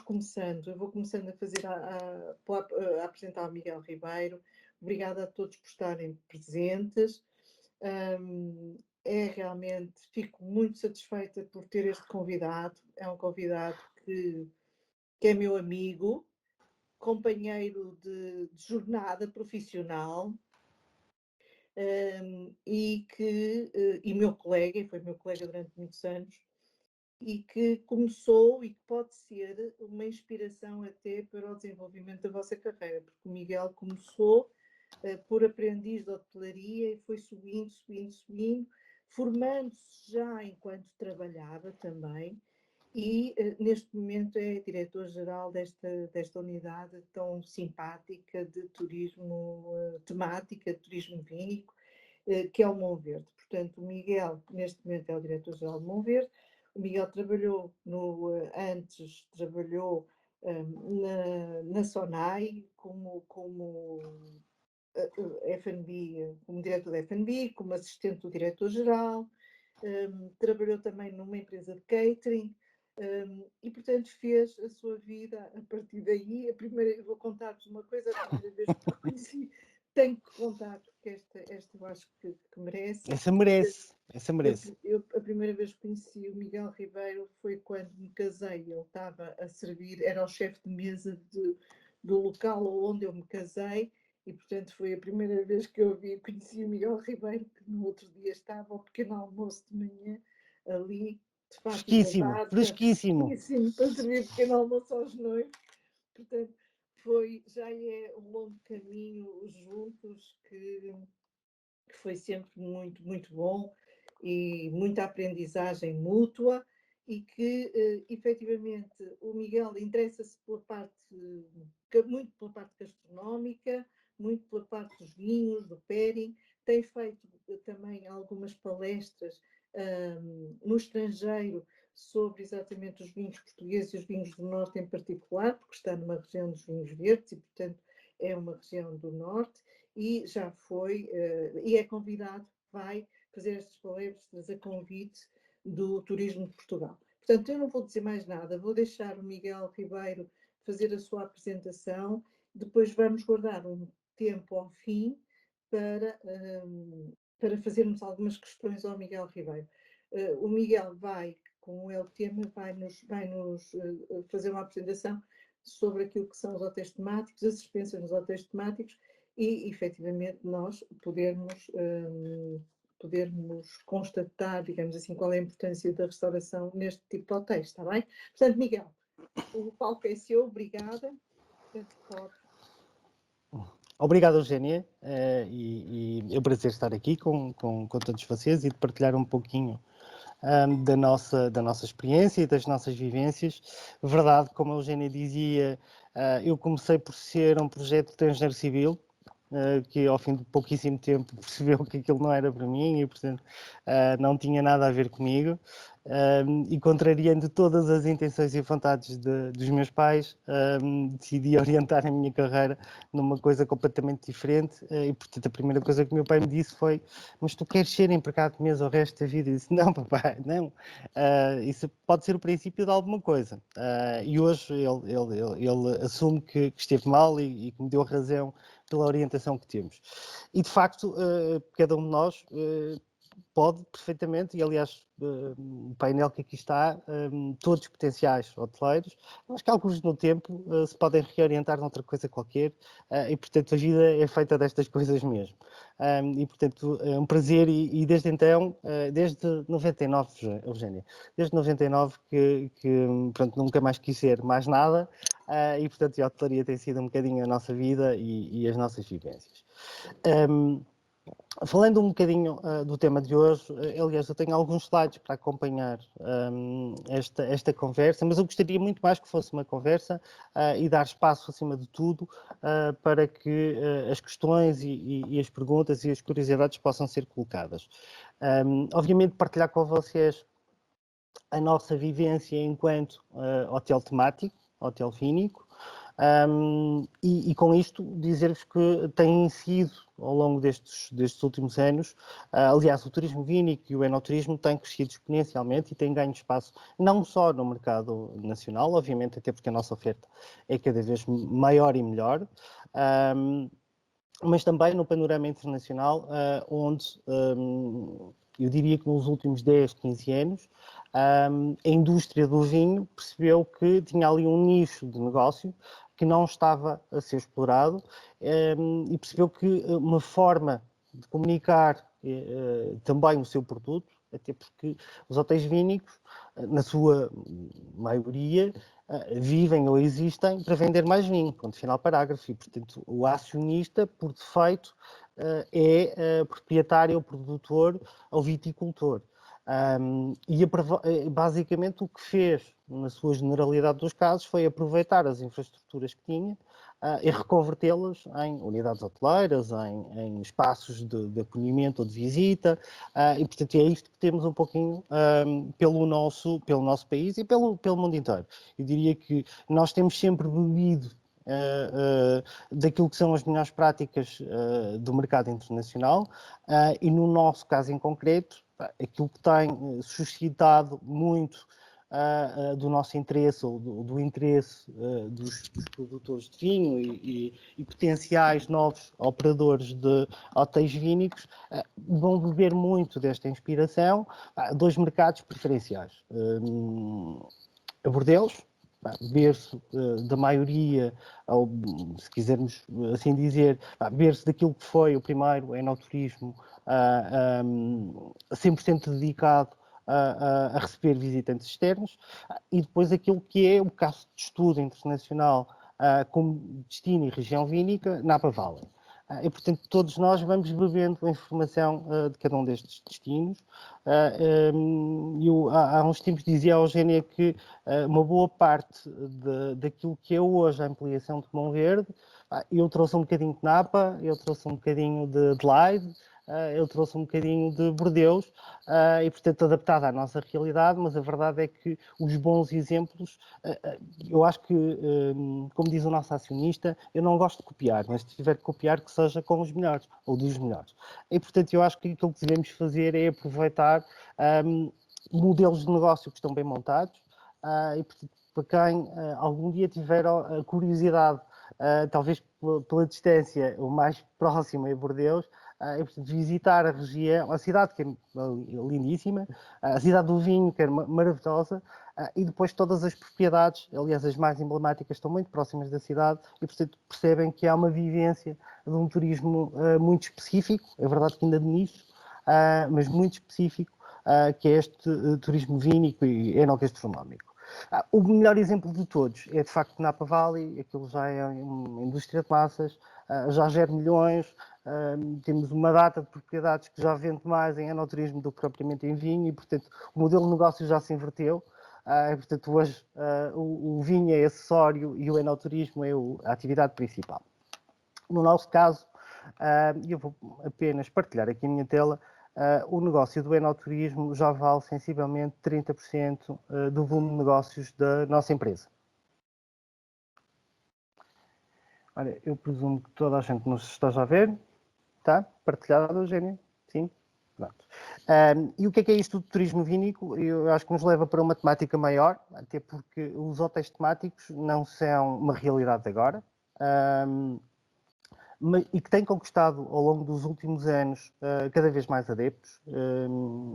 começando. Eu vou começando a fazer a apresentar o Miguel Ribeiro. Obrigada a todos por estarem presentes. Realmente, fico muito satisfeita por ter este convidado. É um convidado que é meu amigo, companheiro de jornada profissional, e meu colega, e foi meu colega durante muitos anos, e que começou e que pode ser uma inspiração até para o desenvolvimento da vossa carreira, porque o Miguel começou por aprendiz de hotelaria e foi subindo, formando-se já enquanto trabalhava também, e neste momento é diretor-geral desta unidade tão simpática de turismo temática, de turismo vínico, que é o Monverde. Portanto, o Miguel, neste momento, é o diretor-geral do Monverde. O Miguel trabalhou antes trabalhou na Sonai como F&B, como diretor da F&B, como assistente do diretor-geral. Trabalhou também numa empresa de catering. E, portanto, fez a sua vida a partir daí. Eu vou contar-vos uma coisa, a primeira vez que o conheci, tenho que contar, porque esta eu acho que merece. Essa merece. A primeira vez que conheci o Miguel Ribeiro foi quando me casei. Ele estava a servir, era o chefe de mesa do local onde eu me casei, e, portanto, foi a primeira vez que eu conheci o Miguel Ribeiro, que no outro dia estava ao pequeno almoço de manhã ali, de fato, fresquíssimo, para servir pequeno almoço aos noivos. Portanto, já é um longo caminho juntos que foi sempre muito, muito bom, e muita aprendizagem mútua, e que efetivamente o Miguel interessa-se muito pela parte gastronómica, muito pela parte dos vinhos, do pairing, tem feito também algumas palestras no estrangeiro sobre exatamente os vinhos portugueses e os vinhos do Norte em particular, porque está numa região dos vinhos verdes e, portanto, é uma região do Norte, e já foi, e é convidado, vai fazer estas palestras a convite do Turismo de Portugal. Portanto, eu não vou dizer mais nada, vou deixar o Miguel Ribeiro fazer a sua apresentação, depois vamos guardar um tempo ao fim para fazermos algumas questões ao Miguel Ribeiro. O Miguel vai, como é o tema, vai-nos fazer uma apresentação sobre aquilo que são os hotéis temáticos, as experiências nos hotéis temáticos, e, efetivamente, nós podermos constatar, digamos assim, qual é a importância da restauração neste tipo de hotéis, está bem? Portanto, Miguel, o palco é seu, obrigada. Obrigado, Eugénia, e é um prazer estar aqui com todos vocês e de partilhar um pouquinho da nossa experiência e das nossas vivências. Verdade, como a Eugénia dizia, eu comecei por ser um projeto de engenheiro civil, que ao fim de pouquíssimo tempo percebeu que aquilo não era para mim e, portanto, não tinha nada a ver comigo. E, contrariando todas as intenções e vontades dos meus pais, decidi orientar a minha carreira numa coisa completamente diferente. E, portanto, a primeira coisa que o meu pai me disse foi: mas tu queres ser empregado de mesa o resto da vida? Eu disse: não, papai, não. Isso pode ser o princípio de alguma coisa. E hoje ele assume que esteve mal e que me deu razão pela orientação que temos. E, de facto, cada um de nós pode perfeitamente, e aliás o painel que aqui está, todos potenciais hoteleiros, mas que alguns no tempo se podem reorientar noutra coisa qualquer, e portanto a vida é feita destas coisas mesmo. E portanto é um prazer, e desde então, desde 99, Eugénia, desde 99 que pronto, nunca mais quis ser mais nada, e portanto a hotelaria tem sido um bocadinho a nossa vida e as nossas vivências. Falando um bocadinho do tema de hoje, aliás, eu tenho alguns slides para acompanhar esta conversa, mas eu gostaria muito mais que fosse uma conversa e dar espaço, acima de tudo, para que as questões e as perguntas e as curiosidades possam ser colocadas. Obviamente, partilhar com vocês a nossa vivência enquanto hotel temático, hotel vínico, E com isto dizer-vos que têm sido, ao longo destes últimos anos, aliás, o turismo vínico e o enoturismo têm crescido exponencialmente e têm ganho espaço não só no mercado nacional, obviamente, até porque a nossa oferta é cada vez maior e melhor, mas também no panorama internacional, onde eu diria que nos últimos 10, 15 anos, a indústria do vinho percebeu que tinha ali um nicho de negócio que não estava a ser explorado e percebeu que uma forma de comunicar também o seu produto, até porque os hotéis vínicos, na sua maioria, vivem ou existem para vender mais vinho, ponto final parágrafo, e portanto o acionista, por defeito, é proprietário, ou produtor ou viticultor. Basicamente o que fez, na sua generalidade dos casos, foi aproveitar as infraestruturas que tinha e reconvertê-las em unidades hoteleiras, em espaços de acolhimento ou de visita, e portanto é isto que temos um pouquinho pelo nosso país e pelo mundo inteiro. Eu diria que nós temos sempre bebido daquilo que são as melhores práticas do mercado internacional e no nosso caso em concreto, aquilo que tem suscitado muito do nosso interesse ou do interesse dos produtores de vinho e potenciais novos operadores de hotéis vínicos vão beber muito desta inspiração, dois mercados preferenciais. A Bordeaux, berço da maioria, ou se quisermos assim dizer, berço daquilo que foi o primeiro enoturismo 100% dedicado a receber visitantes externos, e depois aquilo que é o caso de estudo internacional como destino e região vínica, Napa Valley. E, portanto, todos nós vamos bebendo a informação de cada um destes destinos. Há uns tempos dizia a Eugénia que uma boa parte daquilo que é hoje a ampliação de Monverde, eu trouxe um bocadinho de Napa, eu trouxe um bocadinho de Adelaide, eu trouxe um bocadinho de Bordeaux e, portanto, adaptado à nossa realidade, mas a verdade é que os bons exemplos, eu acho que, como diz o nosso acionista, eu não gosto de copiar, mas se tiver que copiar, que seja com os melhores, ou dos melhores. E, portanto, eu acho que aquilo que devemos fazer é aproveitar modelos de negócio que estão bem montados e, portanto, para quem algum dia tiver a curiosidade, talvez pela distância, o mais próximo é Bordeaux, visitar a região, a cidade que é lindíssima, a cidade do vinho que é maravilhosa, e depois todas as propriedades, aliás as mais emblemáticas estão muito próximas da cidade e portanto percebem que há uma vivência de um turismo muito específico, é verdade que ainda de nicho, mas muito específico, que é este turismo vínico e enogastronómico. O melhor exemplo de todos é de facto Napa Valley, aquilo já é uma indústria de massas, já gera milhões, temos uma data de propriedades que já vende mais em enoturismo do que propriamente em vinho e, portanto, o modelo de negócio já se inverteu. Portanto, hoje o vinho é acessório e o enoturismo é a atividade principal. No nosso caso, eu vou apenas partilhar aqui a minha tela, o negócio do enoturismo já vale sensivelmente 30% do volume de negócios da nossa empresa. Olha, eu presumo que toda a gente nos esteja a ver. Está partilhado, Eugénia? Sim? Pronto. E o que é isto do turismo vínico? Eu acho que nos leva para uma temática maior, até porque os hotéis temáticos não são uma realidade de agora, e que tem conquistado ao longo dos últimos anos cada vez mais adeptos.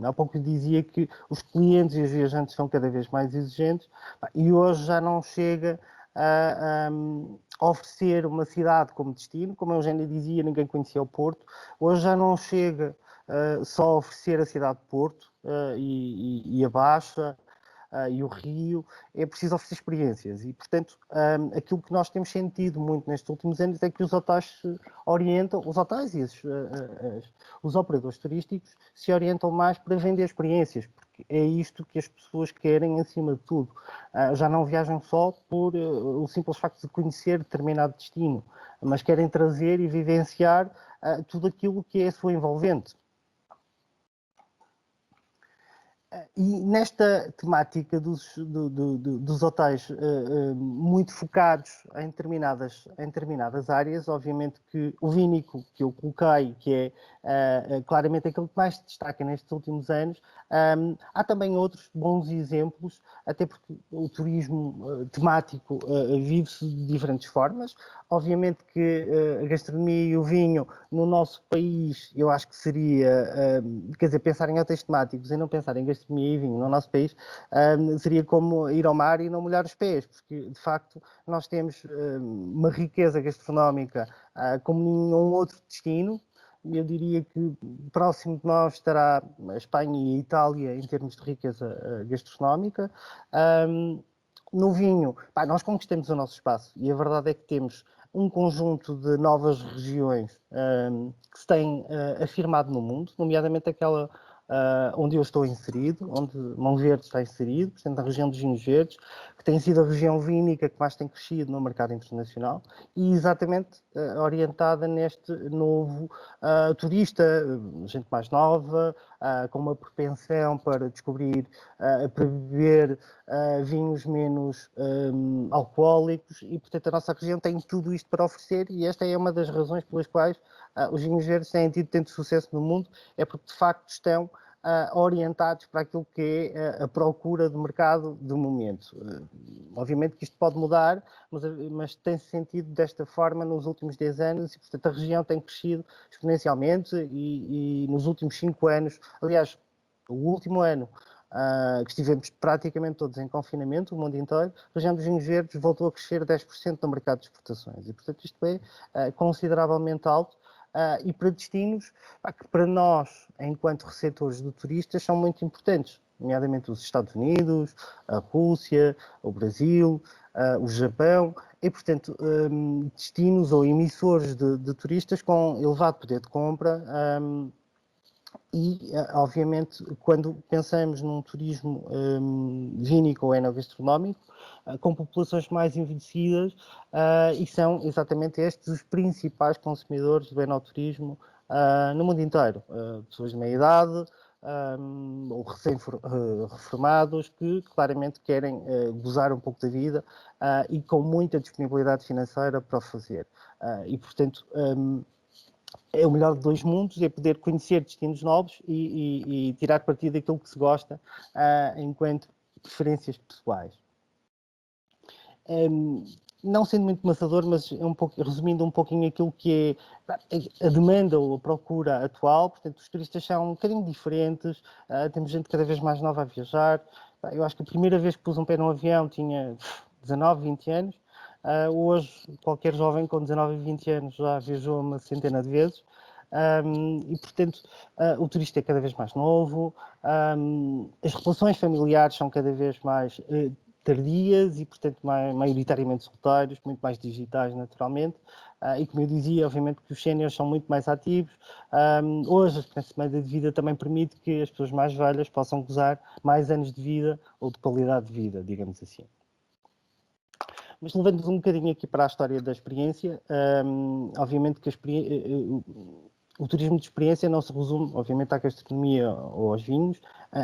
Há pouco dizia que os clientes e os viajantes são cada vez mais exigentes e hoje já não chega a oferecer uma cidade como destino, como a Eugénia dizia, ninguém conhecia o Porto, hoje já não chega só a oferecer a cidade de Porto e a Baixa, e o Rio, é preciso oferecer experiências e, portanto, aquilo que nós temos sentido muito nestes últimos anos é que os hotéis se orientam, os hotéis e os operadores turísticos se orientam mais para vender experiências, porque é isto que as pessoas querem acima de tudo. Já não viajam só por o simples facto de conhecer determinado destino, mas querem trazer e vivenciar tudo aquilo que é a sua envolvente. E nesta temática dos hotéis muito focados em determinadas áreas, obviamente que o Vínico, que eu coloquei, que é claramente aquele que mais se destaca nestes últimos anos, há também outros bons exemplos, até porque o turismo temático vive-se de diferentes formas. Obviamente que a gastronomia e o vinho no nosso país, eu acho que seria, quer dizer, pensar em hotéis temáticos e não pensar em gastronomia e vinho no nosso país, seria como ir ao mar e não molhar os pés, porque de facto nós temos uma riqueza gastronómica como nenhum outro destino. Eu diria que próximo de nós estará a Espanha e a Itália em termos de riqueza gastronómica. No vinho, nós conquistamos o nosso espaço e a verdade é que temos um conjunto de novas regiões que se têm afirmado no mundo, nomeadamente aquela onde eu estou inserido, onde Monverde está inserido, portanto a região dos vinhos verdes, que tem sido a região vínica que mais tem crescido no mercado internacional e exatamente orientada neste novo turista, gente mais nova, com uma propensão para descobrir, para beber vinhos menos alcoólicos e, portanto, a nossa região tem tudo isto para oferecer e esta é uma das razões pelas quais os vinhos verdes têm tido tanto sucesso no mundo, é porque, de facto, estão orientados para aquilo que é a procura do mercado do momento. Obviamente que isto pode mudar, mas tem-se sentido desta forma nos últimos 10 anos e, portanto, a região tem crescido exponencialmente e nos últimos 5 anos, aliás, o último ano, que estivemos praticamente todos em confinamento, o mundo inteiro, a região dos vinhos verdes voltou a crescer 10% no mercado de exportações. E, portanto, isto é consideravelmente alto e para destinos que para nós, enquanto receptores de turistas, são muito importantes, nomeadamente os Estados Unidos, a Rússia, o Brasil, o Japão, e, portanto, destinos ou emissores de turistas com elevado poder de compra. E, obviamente, quando pensamos num turismo vínico ou enogastronómico, com populações mais envelhecidas, e são exatamente estes os principais consumidores do enoturismo no mundo inteiro. Pessoas de meia idade, ou recém-reformados, que claramente querem gozar um pouco da vida e com muita disponibilidade financeira para o fazer. E, portanto, é o melhor de dois mundos, é poder conhecer destinos novos e tirar partido daquilo que se gosta enquanto preferências pessoais. Não sendo muito maçador, mas resumindo um pouquinho aquilo que é a demanda ou a procura atual, portanto, os turistas são um bocadinho diferentes, temos gente cada vez mais nova a viajar. Eu acho que a primeira vez que pus um pé num avião tinha 19, 20 anos. Hoje, qualquer jovem com 19 e 20 anos já viajou uma centena de vezes. E, portanto, o turista é cada vez mais novo, as relações familiares são cada vez mais tardias e, portanto, maioritariamente solteiros, muito mais digitais, naturalmente. E, como eu dizia, obviamente que os séniores são muito mais ativos. Hoje, a experiência média de vida também permite que as pessoas mais velhas possam gozar mais anos de vida ou de qualidade de vida, digamos assim. Mas levando-nos um bocadinho aqui para a história da experiência, obviamente que o turismo de experiência não se resume, obviamente, à gastronomia ou aos vinhos,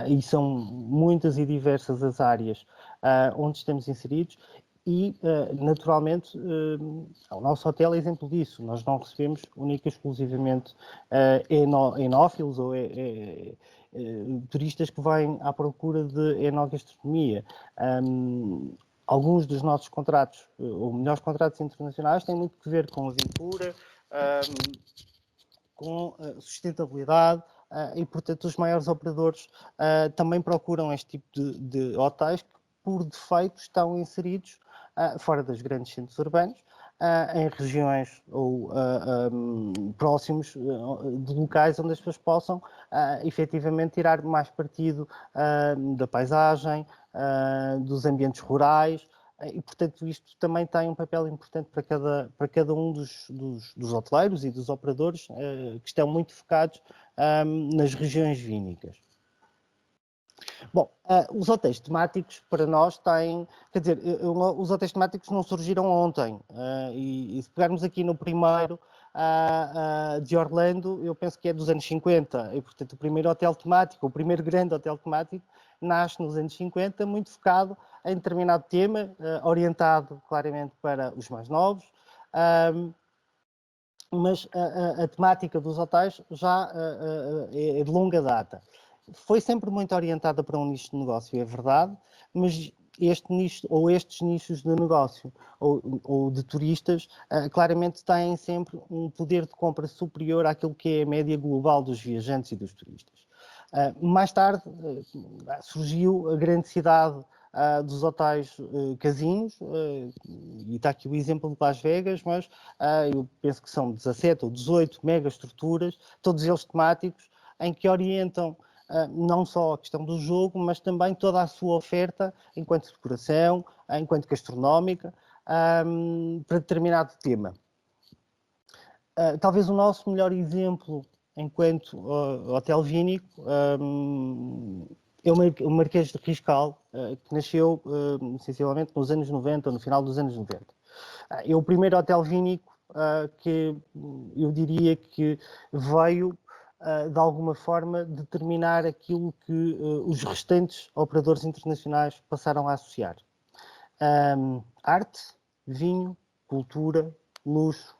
e são muitas e diversas as áreas onde estamos inseridos e, naturalmente, o nosso hotel é exemplo disso. Nós não recebemos única e exclusivamente enófilos ou turistas que vêm à procura de enogastronomia. Alguns dos nossos contratos, ou melhores contratos internacionais, têm muito que ver com aventura, com sustentabilidade e, portanto, os maiores operadores também procuram este tipo de hotéis que, por defeito, estão inseridos fora dos grandes centros urbanos, em regiões ou próximos de locais onde as pessoas possam efetivamente tirar mais partido da paisagem, dos ambientes rurais, e, portanto, isto também tem um papel importante para cada um dos hoteleiros e dos operadores que estão muito focados nas regiões vínicas. Bom, os hotéis temáticos para nós têm, quer dizer, os hotéis temáticos não surgiram ontem, e se pegarmos aqui no primeiro, de Orlando, eu penso que é dos anos 50, e portanto o primeiro hotel temático, o primeiro grande hotel temático, nasce nos anos 50, muito focado em determinado tema, orientado claramente para os mais novos, mas a temática dos hotéis já é de longa data. Foi sempre muito orientada para um nicho de negócio, é verdade, mas este nicho, ou estes nichos de negócio ou de turistas, claramente têm sempre um poder de compra superior àquilo que é a média global dos viajantes e dos turistas. Mais tarde surgiu a grande cidade dos hotéis casinos, e está aqui o exemplo de Las Vegas, mas eu penso que são 17 ou 18 megaestruturas, todos eles temáticos, em que orientam não só a questão do jogo, mas também toda a sua oferta enquanto decoração, enquanto gastronómica, para determinado tema. Talvez o nosso melhor exemplo enquanto hotel vínico é o Marquês de Riscal, que nasceu essencialmente nos anos 90, no final dos anos 90. É o primeiro hotel vínico que eu diria que veio, de alguma forma, determinar aquilo que os restantes operadores internacionais passaram a associar. Arte, vinho, cultura, luxo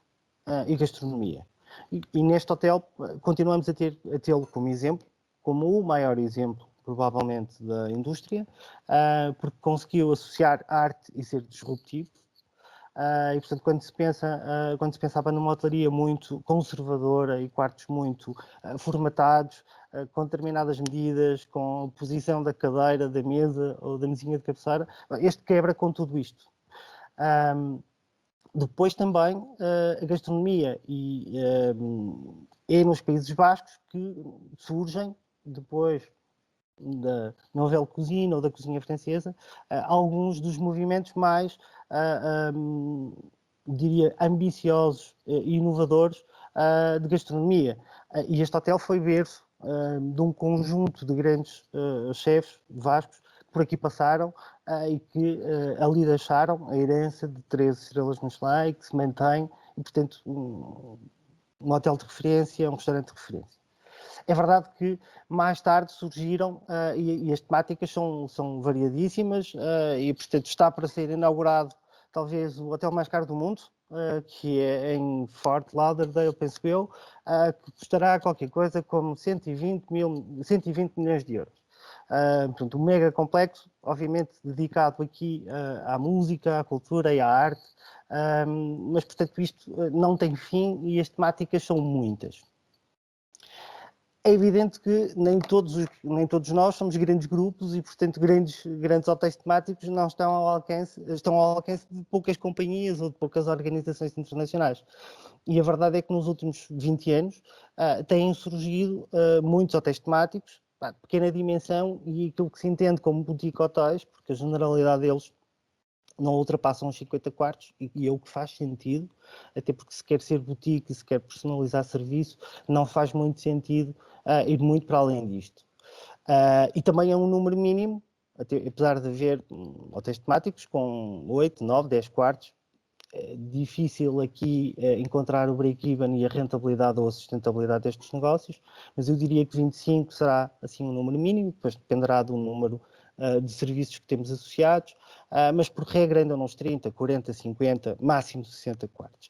e gastronomia. E neste hotel continuamos a tê-lo como exemplo, como o maior exemplo, provavelmente, da indústria, porque conseguiu associar arte e ser disruptivo. E, portanto, quando se pensava numa hotelaria muito conservadora e quartos muito formatados, com determinadas medidas, com a posição da cadeira, da mesa ou da mesinha de cabeceira, este quebra com tudo isto. Depois também a gastronomia é nos Países Bascos que surgem, depois da Nouvelle Cuisine ou da cozinha francesa, alguns dos movimentos mais, diria, ambiciosos e inovadores de gastronomia. E este hotel foi berço de um conjunto de grandes chefes vascos que por aqui passaram e que ali deixaram a herança de 13 estrelas Michelin, que se mantém, e portanto um hotel de referência, um restaurante de referência. É verdade que mais tarde surgiram, e as temáticas são variadíssimas, e portanto está para ser inaugurado talvez o hotel mais caro do mundo, que é em Fort Lauderdale, penso eu, que custará qualquer coisa como 120 milhões de euros. Portanto, um mega complexo, obviamente dedicado aqui à música, à cultura e à arte, mas portanto isto não tem fim e as temáticas são muitas. É evidente que nem todos nós somos grandes grupos e, portanto, grandes hotéis temáticos não estão ao alcance de poucas companhias ou de poucas organizações internacionais. E a verdade é que nos últimos 20 anos têm surgido muitos hotéis temáticos, de pequena dimensão e aquilo que se entende como boutique hotéis, porque a generalidade deles não ultrapassam os 50 quartos, e é o que faz sentido, até porque se quer ser boutique, se quer personalizar serviço, não faz muito sentido ir muito para além disto. E também é um número mínimo, apesar de haver hotéis temáticos com 8, 9, 10 quartos, é difícil aqui encontrar o break-even e a rentabilidade ou a sustentabilidade destes negócios, mas eu diria que 25 será assim um número mínimo, depois dependerá do número de serviços que temos associados, mas por regra andam nos 30, 40, 50, máximo 60 quartos.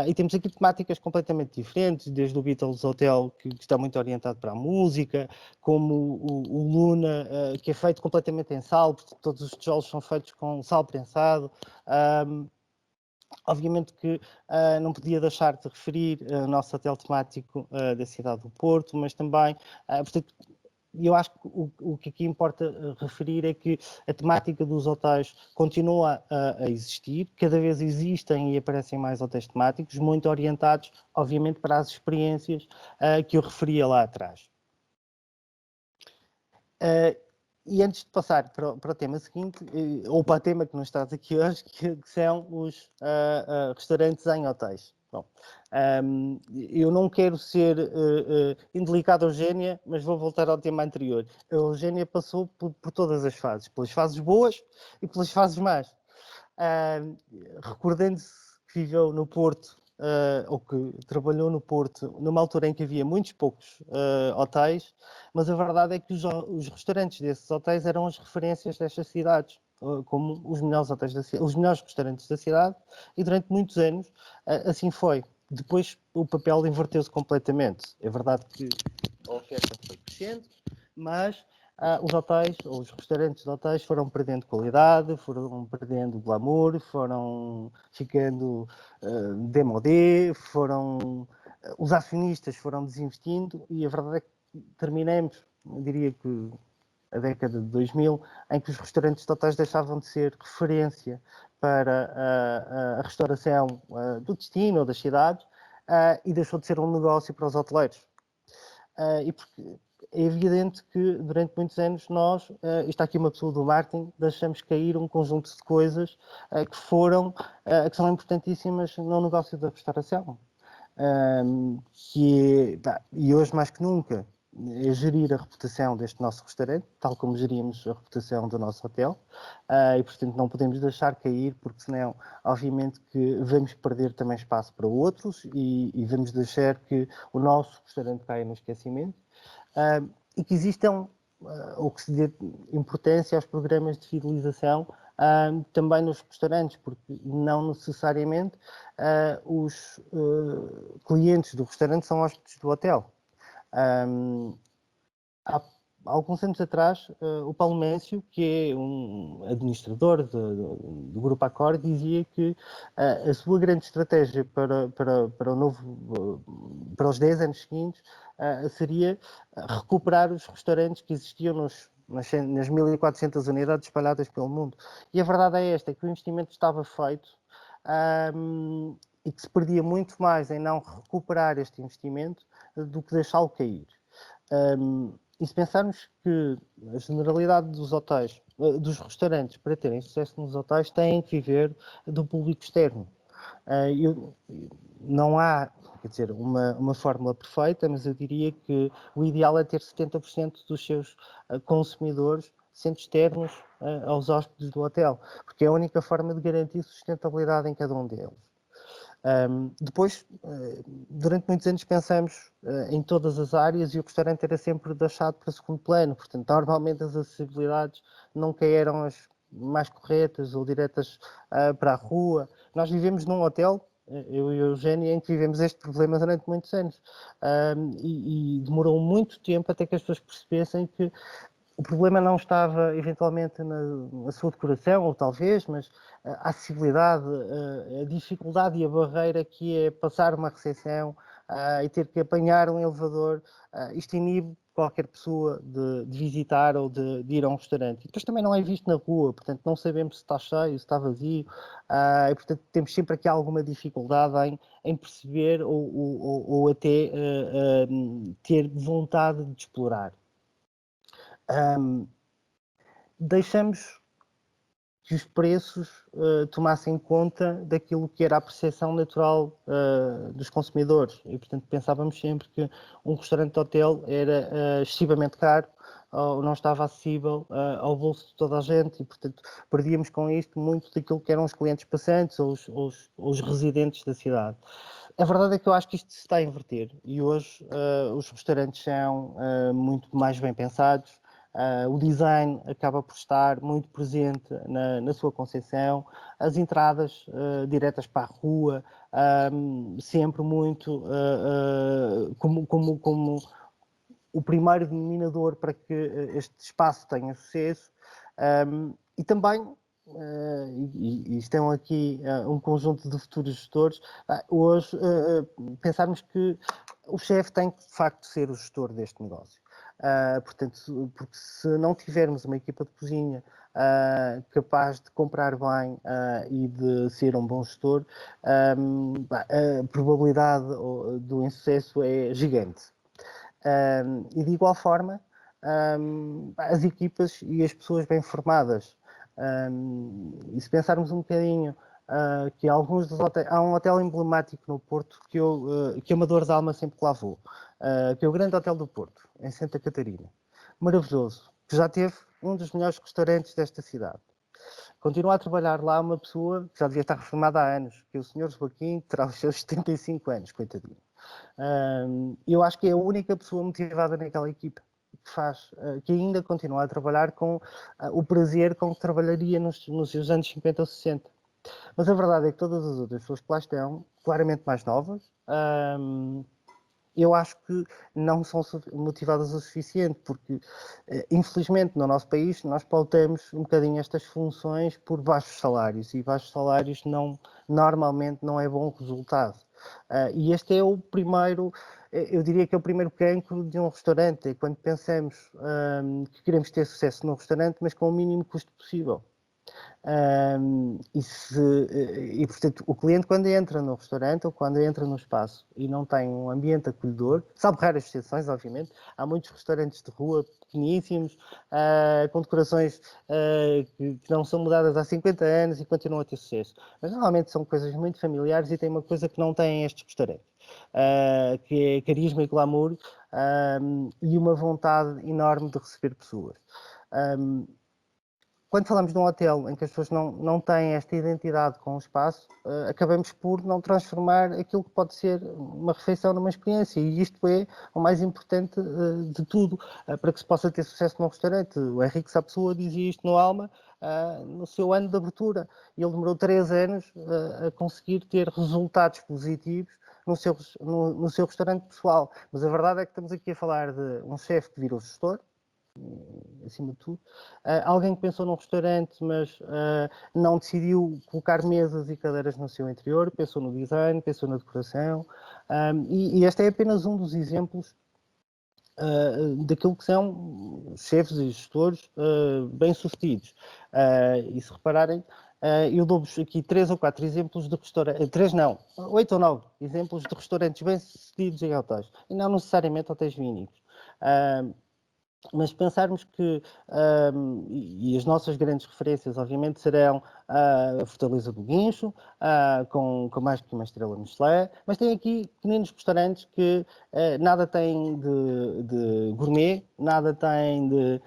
E temos aqui temáticas completamente diferentes, desde o Beatles Hotel, que está muito orientado para a música, como o Luna, que é feito completamente em sal, porque todos os tijolos são feitos com sal prensado. Obviamente que não podia deixar de referir o nosso hotel temático da cidade do Porto, mas também, portanto, eu acho que o que aqui importa referir é que a temática dos hotéis continua a existir, cada vez existem e aparecem mais hotéis temáticos, muito orientados, obviamente, para as experiências que eu referia lá atrás. E antes de passar para o tema seguinte, ou para o tema que nos traz aqui hoje, que são os restaurantes em hotéis. Bom, eu não quero ser indelicado, Eugénia, mas vou voltar ao tema anterior. A Eugénia passou por todas as fases, pelas fases boas e pelas fases más. Recordando-se que viveu no Porto ou que trabalhou no Porto, numa altura em que havia muitos poucos hotéis, mas a verdade é que os restaurantes desses hotéis eram as referências destas cidades, como os melhores hotéis os melhores restaurantes da cidade, e durante muitos anos assim foi. Depois o papel inverteu-se completamente. É verdade que a oferta foi crescendo, mas os hotéis, ou os restaurantes de hotéis foram perdendo qualidade, foram perdendo glamour, foram ficando demodé, os acionistas foram desinvestindo e a verdade é que terminamos, eu diria que a década de 2000, em que os restaurantes de hotéis deixavam de ser referência para a restauração do destino ou das cidades e deixou de ser um negócio para os hoteleiros. E porque é evidente que durante muitos anos nós, isto aqui uma pessoa do marketing, deixamos cair um conjunto de coisas que são importantíssimas no negócio da restauração. E hoje mais que nunca é gerir a reputação deste nosso restaurante, tal como geríamos a reputação do nosso hotel, e portanto não podemos deixar cair, porque senão obviamente que vamos perder também espaço para outros e vamos deixar que o nosso restaurante caia no esquecimento, e que existam ou que se dê importância aos programas de fidelização também nos restaurantes, porque não necessariamente os clientes do restaurante são hóspedes do hotel. Há alguns anos atrás, o Paulo Mencio, que é um administrador do Grupo Accor, dizia que a sua grande estratégia para os 10 anos seguintes seria recuperar os restaurantes que existiam nas 1.400 unidades espalhadas pelo mundo. E a verdade é esta, é que o investimento estava feito e que se perdia muito mais em não recuperar este investimento do que deixá-lo cair. E se pensarmos que a generalidade dos hotéis, dos restaurantes, para terem sucesso nos hotéis, têm que viver do público externo. Não há, quer dizer, uma fórmula perfeita, mas eu diria que o ideal é ter 70% dos seus consumidores sendo externos aos hóspedes do hotel, porque é a única forma de garantir sustentabilidade em cada um deles. Depois, durante muitos anos pensamos em todas as áreas e o restaurante era sempre deixado para segundo plano, portanto, normalmente as acessibilidades nunca eram as mais corretas ou diretas para a rua. Nós vivemos num hotel, eu e a Eugénia, em que vivemos este problema durante muitos anos e demorou muito tempo até que as pessoas percebessem que o problema não estava eventualmente na sua decoração, ou talvez, mas a acessibilidade, a dificuldade e a barreira que é passar uma recepção e ter que apanhar um elevador, isto inibe qualquer pessoa de visitar ou de ir a um restaurante. E depois também não é visto na rua, portanto não sabemos se está cheio, se está vazio, e portanto temos sempre aqui alguma dificuldade em perceber ou até ter vontade de explorar. Deixamos que os preços tomassem conta daquilo que era a percepção natural dos consumidores e, portanto, pensávamos sempre que um restaurante de hotel era excessivamente caro ou não estava acessível ao bolso de toda a gente e, portanto, perdíamos com isto muito daquilo que eram os clientes passantes ou os residentes da cidade. A verdade é que eu acho que isto se está a inverter e hoje os restaurantes são muito mais bem pensados. O design acaba por estar muito presente na sua concepção, as entradas diretas para a rua, sempre muito como o primeiro denominador para que este espaço tenha sucesso. E também, e estão aqui um conjunto de futuros gestores, hoje pensarmos que o chefe tem que, de facto, ser o gestor deste negócio. Portanto, porque se não tivermos uma equipa de cozinha capaz de comprar bem e de ser um bom gestor, a probabilidade do insucesso é gigante. E de igual forma, as equipas e as pessoas bem formadas. E se pensarmos um bocadinho que alguns dos hotéis, há um hotel emblemático no Porto que é uma dor de alma sempre que lá vou, que é o Grande Hotel do Porto, em Santa Catarina. Maravilhoso, que já teve um dos melhores restaurantes desta cidade. continua a trabalhar lá uma pessoa que já devia estar reformada há anos, que é o Sr. Joaquim, que terá os seus 75 anos, coitadinho. Eu acho que é a única pessoa motivada naquela equipa que ainda continua a trabalhar com o prazer com que trabalharia nos seus anos 50 ou 60. Mas a verdade é que todas as outras pessoas que lá estão, claramente mais novas, eu acho que não são motivadas o suficiente, porque, infelizmente, no nosso país, nós pautamos um bocadinho estas funções por baixos salários, e baixos salários normalmente não é bom resultado. E este é o primeiro, eu diria que é o primeiro cancro de um restaurante, é quando pensamos que queremos ter sucesso num restaurante, mas com o mínimo custo possível. E, portanto, o cliente, quando entra no restaurante ou quando entra no espaço e não tem um ambiente acolhedor, salvo raras exceções, obviamente, há muitos restaurantes de rua pequeníssimos, com decorações que não são mudadas há 50 anos e continuam a ter sucesso. Mas normalmente são coisas muito familiares e tem uma coisa que não têm estes restaurantes, que é carisma e glamour, e uma vontade enorme de receber pessoas. Quando falamos de um hotel em que as pessoas não têm esta identidade com o espaço, acabamos por não transformar aquilo que pode ser uma refeição numa experiência. E isto é o mais importante de tudo, para que se possa ter sucesso num restaurante. O Henrique Sapessoa dizia isto no Alma, no seu ano de abertura. E ele demorou 3 anos a conseguir ter resultados positivos no seu restaurante pessoal. Mas a verdade é que estamos aqui a falar de um chefe que virou gestor, acima de tudo, alguém que pensou num restaurante, mas não decidiu colocar mesas e cadeiras no seu interior, pensou no design, pensou na decoração, e este é apenas um dos exemplos daquilo que são chefes e gestores bem-sucedidos. E se repararem, eu dou-vos aqui 3 ou 4 exemplos de restaurantes, 3 não, 8 ou 9 exemplos de restaurantes bem-sucedidos em hotéis, e não necessariamente hotéis vínicos. Mas pensarmos que, e as nossas grandes referências, obviamente, serão a Fortaleza do Guincho, com mais que uma estrela Michelin, mas tem aqui pequenos restaurantes que nada têm de gourmet, nada têm de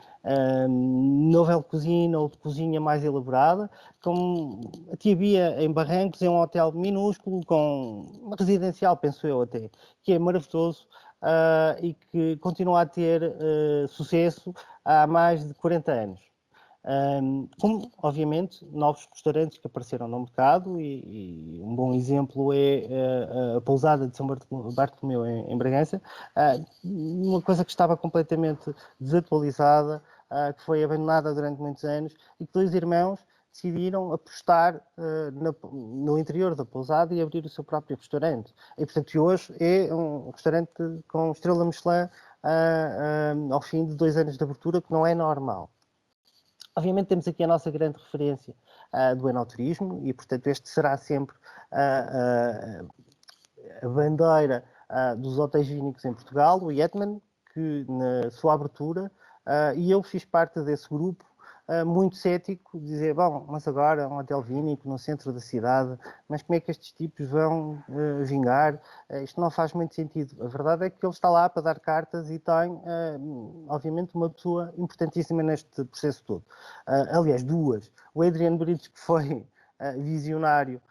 nouvelle cuisine ou de cozinha mais elaborada, como a Tia Bia em Barrancos, é um hotel minúsculo, com uma residencial, penso eu até, que é maravilhoso. E que continua a ter sucesso há mais de 40 anos. Como, obviamente, novos restaurantes que apareceram no mercado, e um bom exemplo é a pousada de São Bartolomeu em Bragança, uma coisa que estava completamente desatualizada, que foi abandonada durante muitos anos, e que 2 irmãos decidiram apostar no interior da pousada e abrir o seu próprio restaurante. E, portanto, hoje é um restaurante com estrela Michelin ao fim de 2 anos de abertura, que não é normal. Obviamente temos aqui a nossa grande referência do enoturismo e, portanto, este será sempre a bandeira dos hotéis vínicos em Portugal, o Yetman, que na sua abertura, e eu fiz parte desse grupo, muito cético, dizer, bom, mas agora um hotel vínico no centro da cidade, mas como é que estes tipos vão vingar? Isto não faz muito sentido. A verdade é que ele está lá para dar cartas e tem, obviamente, uma pessoa importantíssima neste processo todo. Aliás, 2. O Adrian Bridge, que foi visionário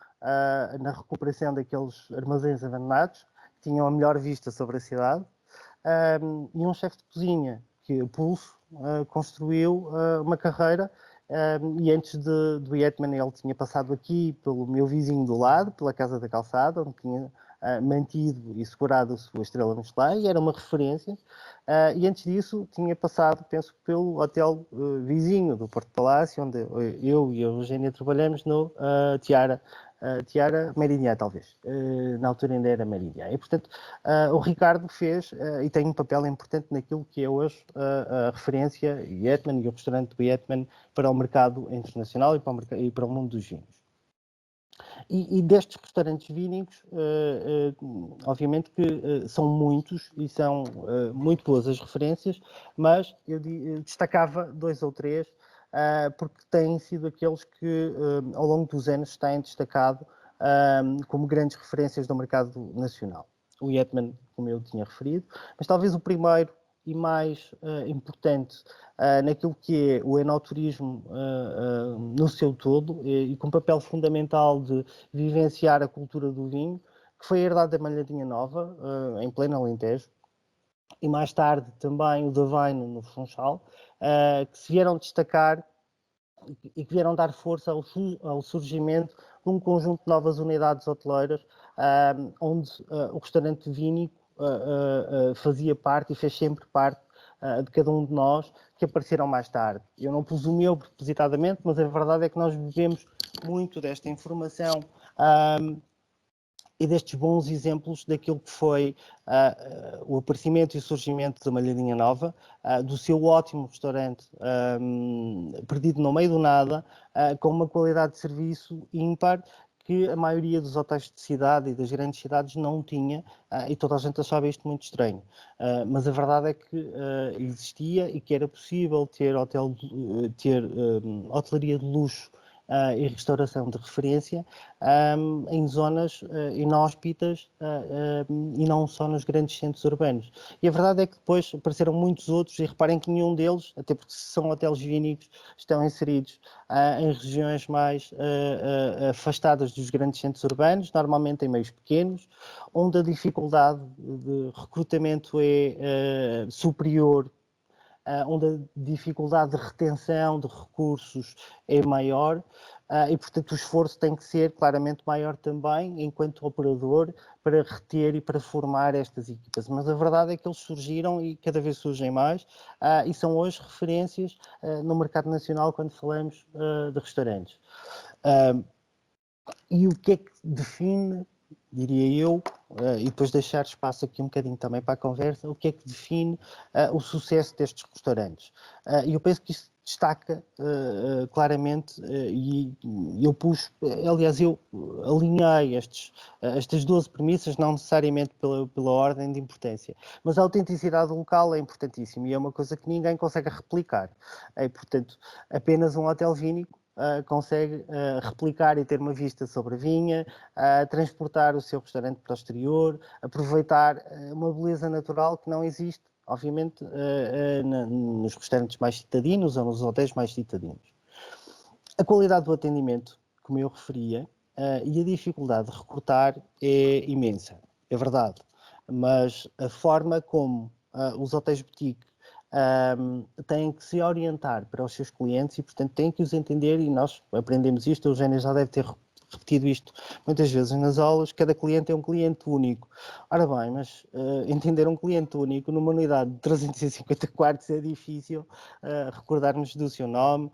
na recuperação daqueles armazéns abandonados, que tinham a melhor vista sobre a cidade, e um chefe de cozinha, que o Pulso construiu uma carreira, e antes do Yetman ele tinha passado aqui pelo meu vizinho do lado, pela Casa da Calçada, onde tinha mantido e segurado a sua estrela Michelin, e era uma referência, e antes disso tinha passado, penso, pelo hotel vizinho do Porto Palácio, onde eu e a Eugénia trabalhamos no Tiara Meridian, talvez. Na altura ainda era Meridian. E, portanto, o Ricardo fez e tem um papel importante naquilo que é hoje a referência Yetman e o restaurante do Yetman para o mercado internacional e para o mundo dos vinhos. E destes restaurantes vínicos, obviamente que são muitos e são muito boas as referências, mas eu destacava 2 ou 3, porque têm sido aqueles que ao longo dos anos têm destacado como grandes referências do mercado nacional. O Yetman, como eu tinha referido, mas talvez o primeiro e mais importante naquilo que é o enoturismo no seu todo e com papel fundamental de vivenciar a cultura do vinho, que foi herdado da Malhadinha Nova, em pleno Alentejo, e mais tarde também o da Vaino no Funchal, que se vieram destacar e que vieram dar força ao surgimento de um conjunto de novas unidades hoteleiras, onde o restaurante vínico fazia parte e fez sempre parte de cada um de nós, que apareceram mais tarde. Eu não pus o meu propositadamente, mas a verdade é que nós vivemos muito desta informação e destes bons exemplos daquilo que foi o aparecimento e o surgimento da Malhadinha Nova, do seu ótimo restaurante perdido no meio do nada, com uma qualidade de serviço ímpar que a maioria dos hotéis de cidade e das grandes cidades não tinha, e toda a gente achava isto muito estranho. Mas a verdade é que existia e que era possível ter hotelaria de luxo e restauração de referência em zonas inóspitas e não só nos grandes centros urbanos. E a verdade é que depois apareceram muitos outros, e reparem que nenhum deles, até porque são hotéis vínicos, estão inseridos em regiões mais afastadas dos grandes centros urbanos, normalmente em meios pequenos, onde a dificuldade de recrutamento é superior, onde a dificuldade de retenção de recursos é maior, e portanto o esforço tem que ser claramente maior também, enquanto operador, para reter e para formar estas equipas. Mas a verdade é que eles surgiram e cada vez surgem mais, e são hoje referências no mercado nacional quando falamos de restaurantes. E o que é que define, diria eu, e depois deixar espaço aqui um bocadinho também para a conversa, o que é que define o sucesso destes restaurantes? E eu penso que isso destaca claramente, e eu pus, aliás, eu alinhei estas 12 premissas, não necessariamente pela ordem de importância, mas a autenticidade local é importantíssima e é uma coisa que ninguém consegue replicar. E, portanto, apenas um hotel vínico consegue replicar e ter uma vista sobre a vinha, transportar o seu restaurante para o exterior, aproveitar uma beleza natural que não existe, obviamente, nos restaurantes mais citadinos ou nos hotéis mais citadinos. A qualidade do atendimento, como eu referia, e a dificuldade de recrutar é imensa, é verdade, mas a forma como os hotéis boutique têm que se orientar para os seus clientes e, portanto, têm que os entender, e nós aprendemos isto, a Eugénia já deve ter repetido isto muitas vezes nas aulas, cada cliente é um cliente único. Ora bem, mas entender um cliente único numa unidade de 350 quartos é difícil recordarmos do seu nome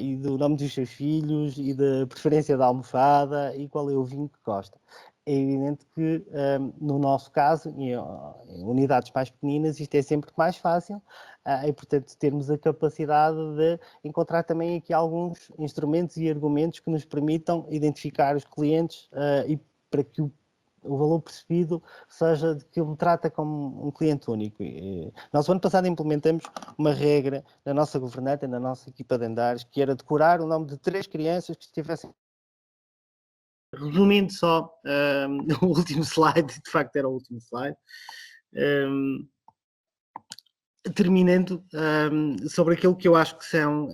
e do nome dos seus filhos e da preferência da almofada e qual é o vinho que gosta. É evidente que, no nosso caso, em unidades mais pequeninas, isto é sempre mais fácil e, portanto, termos a capacidade de encontrar também aqui alguns instrumentos e argumentos que nos permitam identificar os clientes e para que o valor percebido seja de que ele me trata como um cliente único. Nós, o ano passado, implementamos uma regra na nossa governanta, na nossa equipa de andares, que era decorar o nome de 3 crianças que estivessem. Resumindo só, o último slide, de facto era o último slide, terminando sobre aquilo que eu acho que são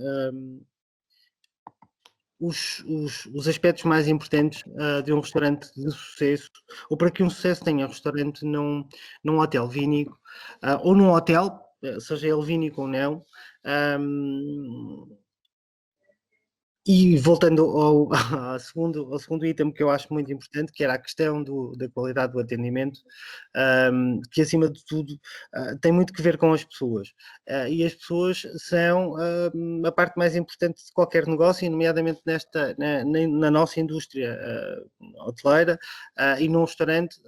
os aspectos mais importantes de um restaurante de sucesso, ou para que um sucesso tenha um restaurante num hotel vínico, ou num hotel, seja ele vínico ou não. E voltando ao segundo item que eu acho muito importante, que era a questão da qualidade do atendimento, que acima de tudo tem muito que ver com as pessoas. E as pessoas são a parte mais importante de qualquer negócio, nomeadamente na nossa indústria hoteleira e num restaurante.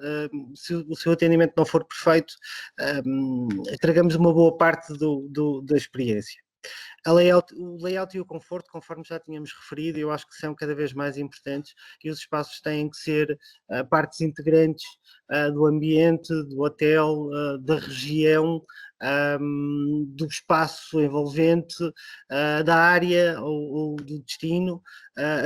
Se o seu atendimento não for perfeito, estragamos uma boa parte da experiência. O layout e o conforto, conforme já tínhamos referido, eu acho que são cada vez mais importantes e os espaços têm que ser partes integrantes do ambiente, do hotel, da região, do espaço envolvente, da área ou do destino,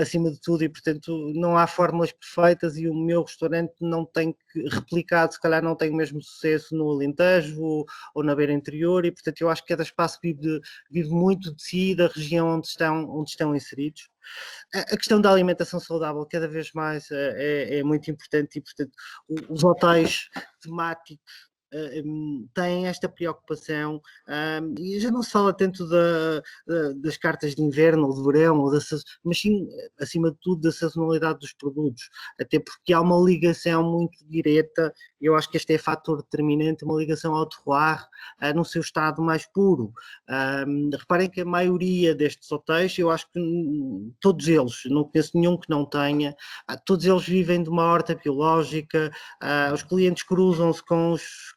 acima de tudo, e portanto não há fórmulas perfeitas e o meu restaurante não tem que replicar, se calhar não tem o mesmo sucesso no Alentejo ou na Beira Interior, e portanto eu acho que cada espaço vive muito de si, da região onde estão inseridos. A questão da alimentação saudável cada vez mais é muito importante, e portanto os hotéis temáticos têm esta preocupação, e já não se fala tanto das cartas de inverno ou de verão, mas sim, acima de tudo, da sazonalidade dos produtos, até porque há uma ligação muito direta, eu acho que este é fator determinante, uma ligação ao terroir, no seu estado mais puro. Reparem que a maioria destes hotéis, eu acho que todos eles, não conheço nenhum que não tenha, todos eles vivem de uma horta biológica, os clientes cruzam-se com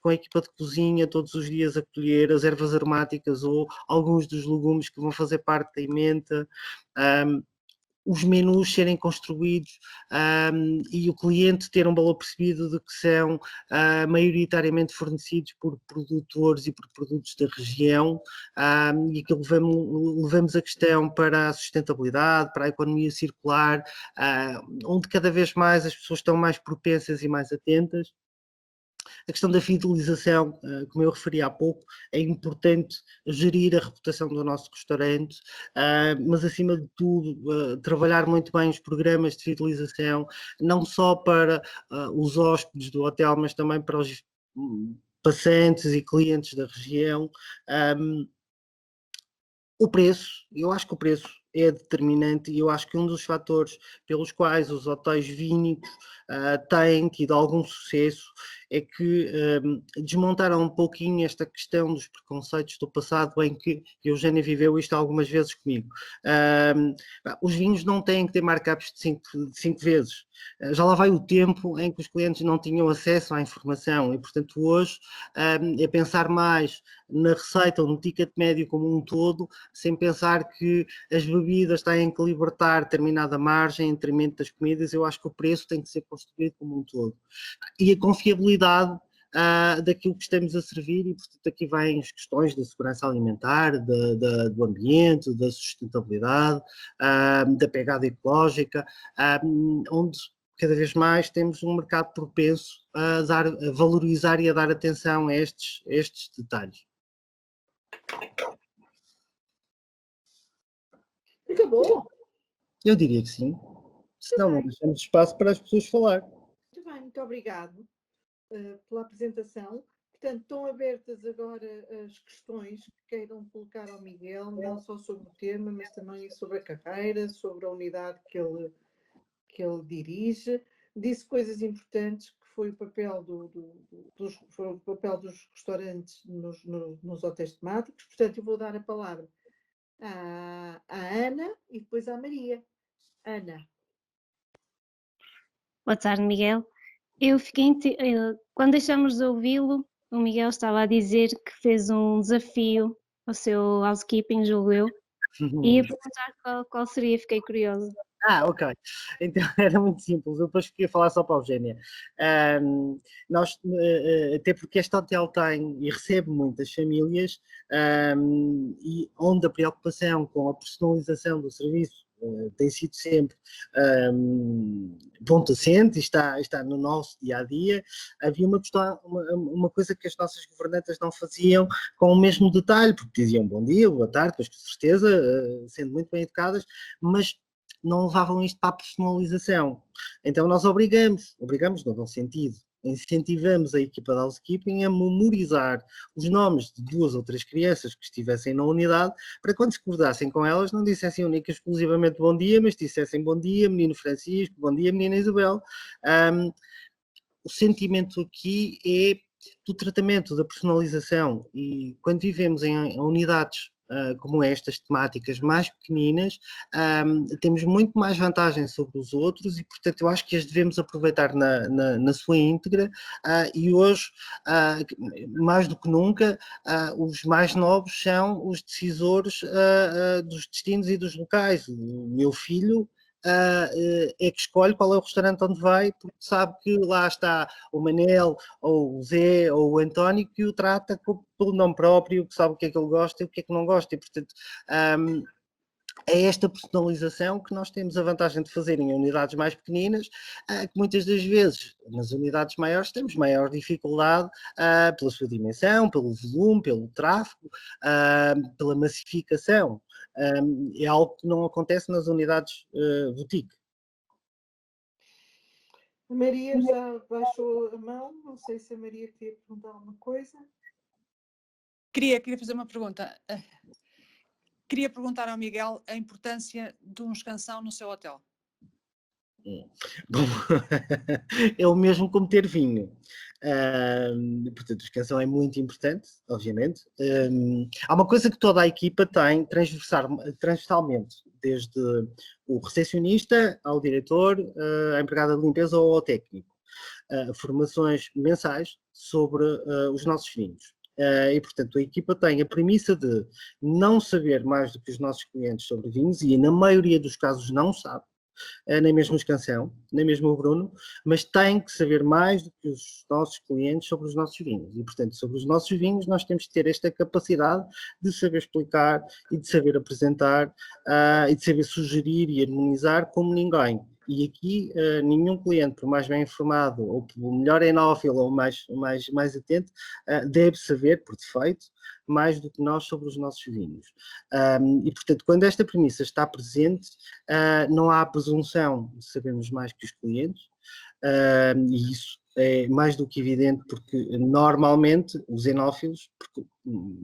a equipa de cozinha todos os dias a colher as ervas aromáticas ou alguns dos legumes que vão fazer parte da emenda. Os menus serem construídos e o cliente ter um valor percebido de que são maioritariamente fornecidos por produtores e por produtos da região, e que levamos a questão para a sustentabilidade, para a economia circular, onde cada vez mais as pessoas estão mais propensas e mais atentas. A questão da fidelização, como eu referi há pouco, é importante gerir a reputação do nosso restaurante, mas acima de tudo trabalhar muito bem os programas de fidelização, não só para os hóspedes do hotel, mas também para os passantes e clientes da região. O preço, eu acho que o preço é determinante, e eu acho que um dos fatores pelos quais os hotéis vínicos têm tido algum sucesso é que desmontaram um pouquinho esta questão dos preconceitos do passado, em que a Eugénia viveu isto algumas vezes comigo. Os vinhos não têm que ter markups de 5 vezes. Já lá vai o tempo em que os clientes não tinham acesso à informação, e portanto hoje é pensar mais na receita ou no ticket médio como um todo, sem pensar que as bebidas têm que libertar determinada margem em detrimento das comidas. Eu acho que o preço tem que ser construído como um todo. E a confiabilidade daquilo que estamos a servir, e portanto aqui vêm as questões da segurança alimentar, do ambiente, da sustentabilidade, da pegada ecológica, onde cada vez mais temos um mercado propenso a valorizar e a dar atenção a estes detalhes. Muito bom. Eu diria que sim. Senão não deixamos espaço para as pessoas falar. Muito bem, muito obrigado pela apresentação. Portanto, estão abertas agora as questões que queiram colocar ao Miguel, não só sobre o tema, mas também sobre a carreira, sobre a unidade que ele dirige. Disse coisas importantes, que foi o papel, dos restaurantes nos hotéis temáticos. Portanto, eu vou dar a palavra à Ana e depois à Maria. Ana. Boa tarde, Miguel. Quando deixamos de ouvi-lo, o Miguel estava a dizer que fez um desafio ao seu housekeeping, julgo eu, e ia perguntar qual seria, fiquei curiosa. Ok. Então era muito simples. Eu depois queria falar só para a Eugénia. Nós, até porque este hotel tem e recebe muitas famílias, e onde a preocupação com a personalização do serviço tem sido sempre ponto assente e está no nosso dia-a-dia. Havia uma coisa que as nossas governantas não faziam com o mesmo detalhe, porque diziam bom dia, boa tarde, pois com certeza, sendo muito bem educadas, mas não levavam isto para a personalização. Então nós obrigamos no bom sentido, incentivamos a equipa de housekeeping a memorizar os nomes de 2 ou 3 crianças que estivessem na unidade, para quando se cruzassem com elas não dissessem única e exclusivamente bom dia, mas dissessem bom dia, menino Francisco, bom dia, menina Isabel. O sentimento aqui é do tratamento, da personalização, e quando vivemos em unidades como estas, temáticas mais pequeninas, temos muito mais vantagem sobre os outros, e portanto eu acho que as devemos aproveitar na sua íntegra, e hoje, mais do que nunca, os mais novos são os decisores dos destinos e dos locais. O meu filho é que escolhe qual é o restaurante onde vai, porque sabe que lá está o Manel, ou o Zé, ou o António, que o trata pelo nome próprio, que sabe o que é que ele gosta e o que é que não gosta, e portanto é esta personalização que nós temos a vantagem de fazer em unidades mais pequeninas, que muitas das vezes, nas unidades maiores, temos maior dificuldade pela sua dimensão, pelo volume, pelo tráfego, pela massificação. É algo que não acontece nas unidades boutique. A Maria já baixou a mão, não sei se a Maria queria perguntar alguma coisa. Queria fazer uma pergunta. Queria perguntar ao Miguel a importância de um escansão no seu hotel. Bom, é o mesmo como ter vinho. Portanto, a escansão é muito importante, obviamente. Há uma coisa que toda a equipa tem transversalmente, desde o recepcionista ao diretor, à empregada de limpeza ou ao técnico. Formações mensais sobre os nossos vinhos. E, portanto, a equipa tem a premissa de não saber mais do que os nossos clientes sobre vinhos, e na maioria dos casos não sabe, nem mesmo o Escansão, nem mesmo o Bruno, mas tem que saber mais do que os nossos clientes sobre os nossos vinhos. E, portanto, sobre os nossos vinhos nós temos que ter esta capacidade de saber explicar e de saber apresentar e de saber sugerir e harmonizar como ninguém. E aqui nenhum cliente, por mais bem informado, ou por melhor enófilo, ou mais atento, deve saber, por defeito, mais do que nós sobre os nossos vinhos. E, portanto, quando esta premissa está presente, não há presunção de sabermos mais que os clientes, e isso é mais do que evidente, porque normalmente os enófilos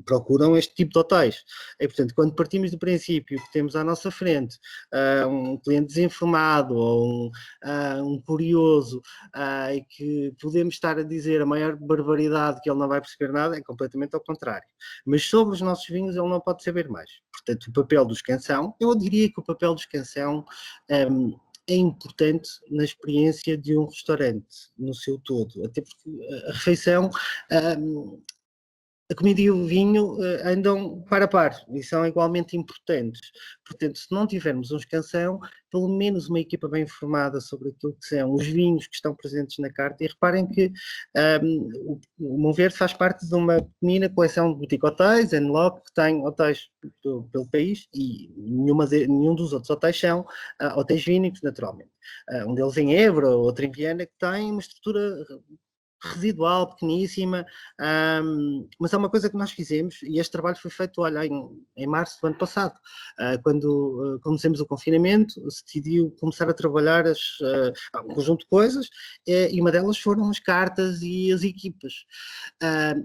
procuram este tipo de hotéis. E, portanto, quando partimos do princípio que temos à nossa frente um cliente desinformado ou um curioso e que podemos estar a dizer a maior barbaridade que ele não vai perceber nada, é completamente ao contrário. Mas sobre os nossos vinhos ele não pode saber mais. Portanto, o papel do escansão, eu diria que o papel do escansão é importante na experiência de um restaurante, no seu todo, até porque a refeição, a comida e o vinho andam par a par e são igualmente importantes. Portanto, se não tivermos um escansão, pelo menos uma equipa bem informada sobre aquilo que são os vinhos que estão presentes na carta, e reparem que o Monteverde faz parte de uma pequenina coleção de boutique hotéis, Enlock, que tem hotéis pelo país, e nenhum dos outros hotéis são hotéis vínicos, naturalmente. Um deles em Évora, outro em Viana, que tem uma estrutura residual, pequeníssima, mas é uma coisa que nós fizemos, e este trabalho foi feito, olha, em março do ano passado, quando começamos o confinamento, se decidiu começar a trabalhar um conjunto de coisas, e uma delas foram as cartas e as equipas.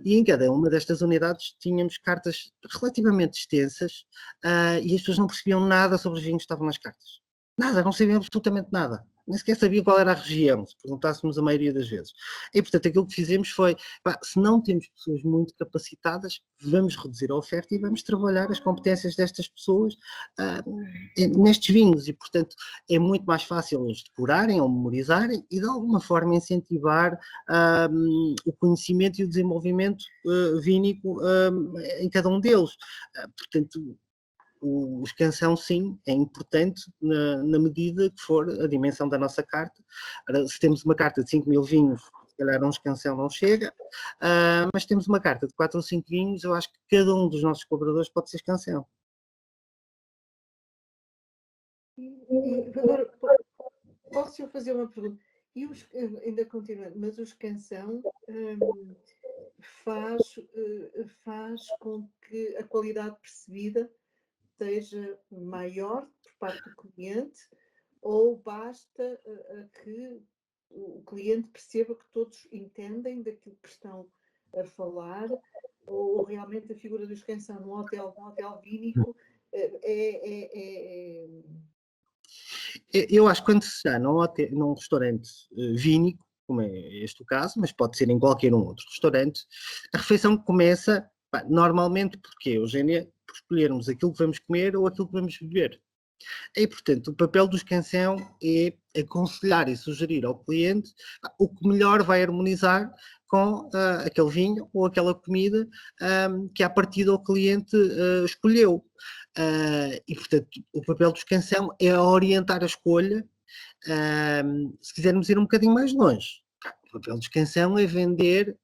E em cada uma destas unidades tínhamos cartas relativamente extensas, e as pessoas não percebiam nada sobre os vinhos que estavam nas cartas. Nada, não sabiam absolutamente nada. Nem sequer sabia qual era a região, se perguntássemos a maioria das vezes. E, portanto, aquilo que fizemos foi, se não temos pessoas muito capacitadas, vamos reduzir a oferta e vamos trabalhar as competências destas pessoas nestes vinhos. E, portanto, é muito mais fácil eles decorarem ou memorizarem e, de alguma forma, incentivar o conhecimento e o desenvolvimento vínico em cada um deles. Portanto, o escansão, sim, é importante na medida que for a dimensão da nossa carta. Se temos uma carta de 5.000 vinhos, se calhar um escansão não chega, mas temos uma carta de 4 ou 5 vinhos, eu acho que cada um dos nossos colaboradores pode ser escansão. Agora, posso eu fazer uma pergunta? Ainda continuando, mas o escansão faz com que a qualidade percebida seja maior por parte do cliente, ou basta que o cliente perceba que todos entendem daquilo que estão a falar, ou realmente a figura do escansão num hotel vínico Eu acho que quando se está num restaurante vínico, como é este o caso, mas pode ser em qualquer um outro restaurante, a refeição começa normalmente porque, Eugénia, por escolhermos aquilo que vamos comer ou aquilo que vamos beber. E, portanto, o papel do escansão é aconselhar e sugerir ao cliente o que melhor vai harmonizar com aquele vinho ou aquela comida que, à partida, o cliente escolheu. E, portanto, o papel do escansão é orientar a escolha. Se quisermos ir um bocadinho mais longe, o papel do escansão é vender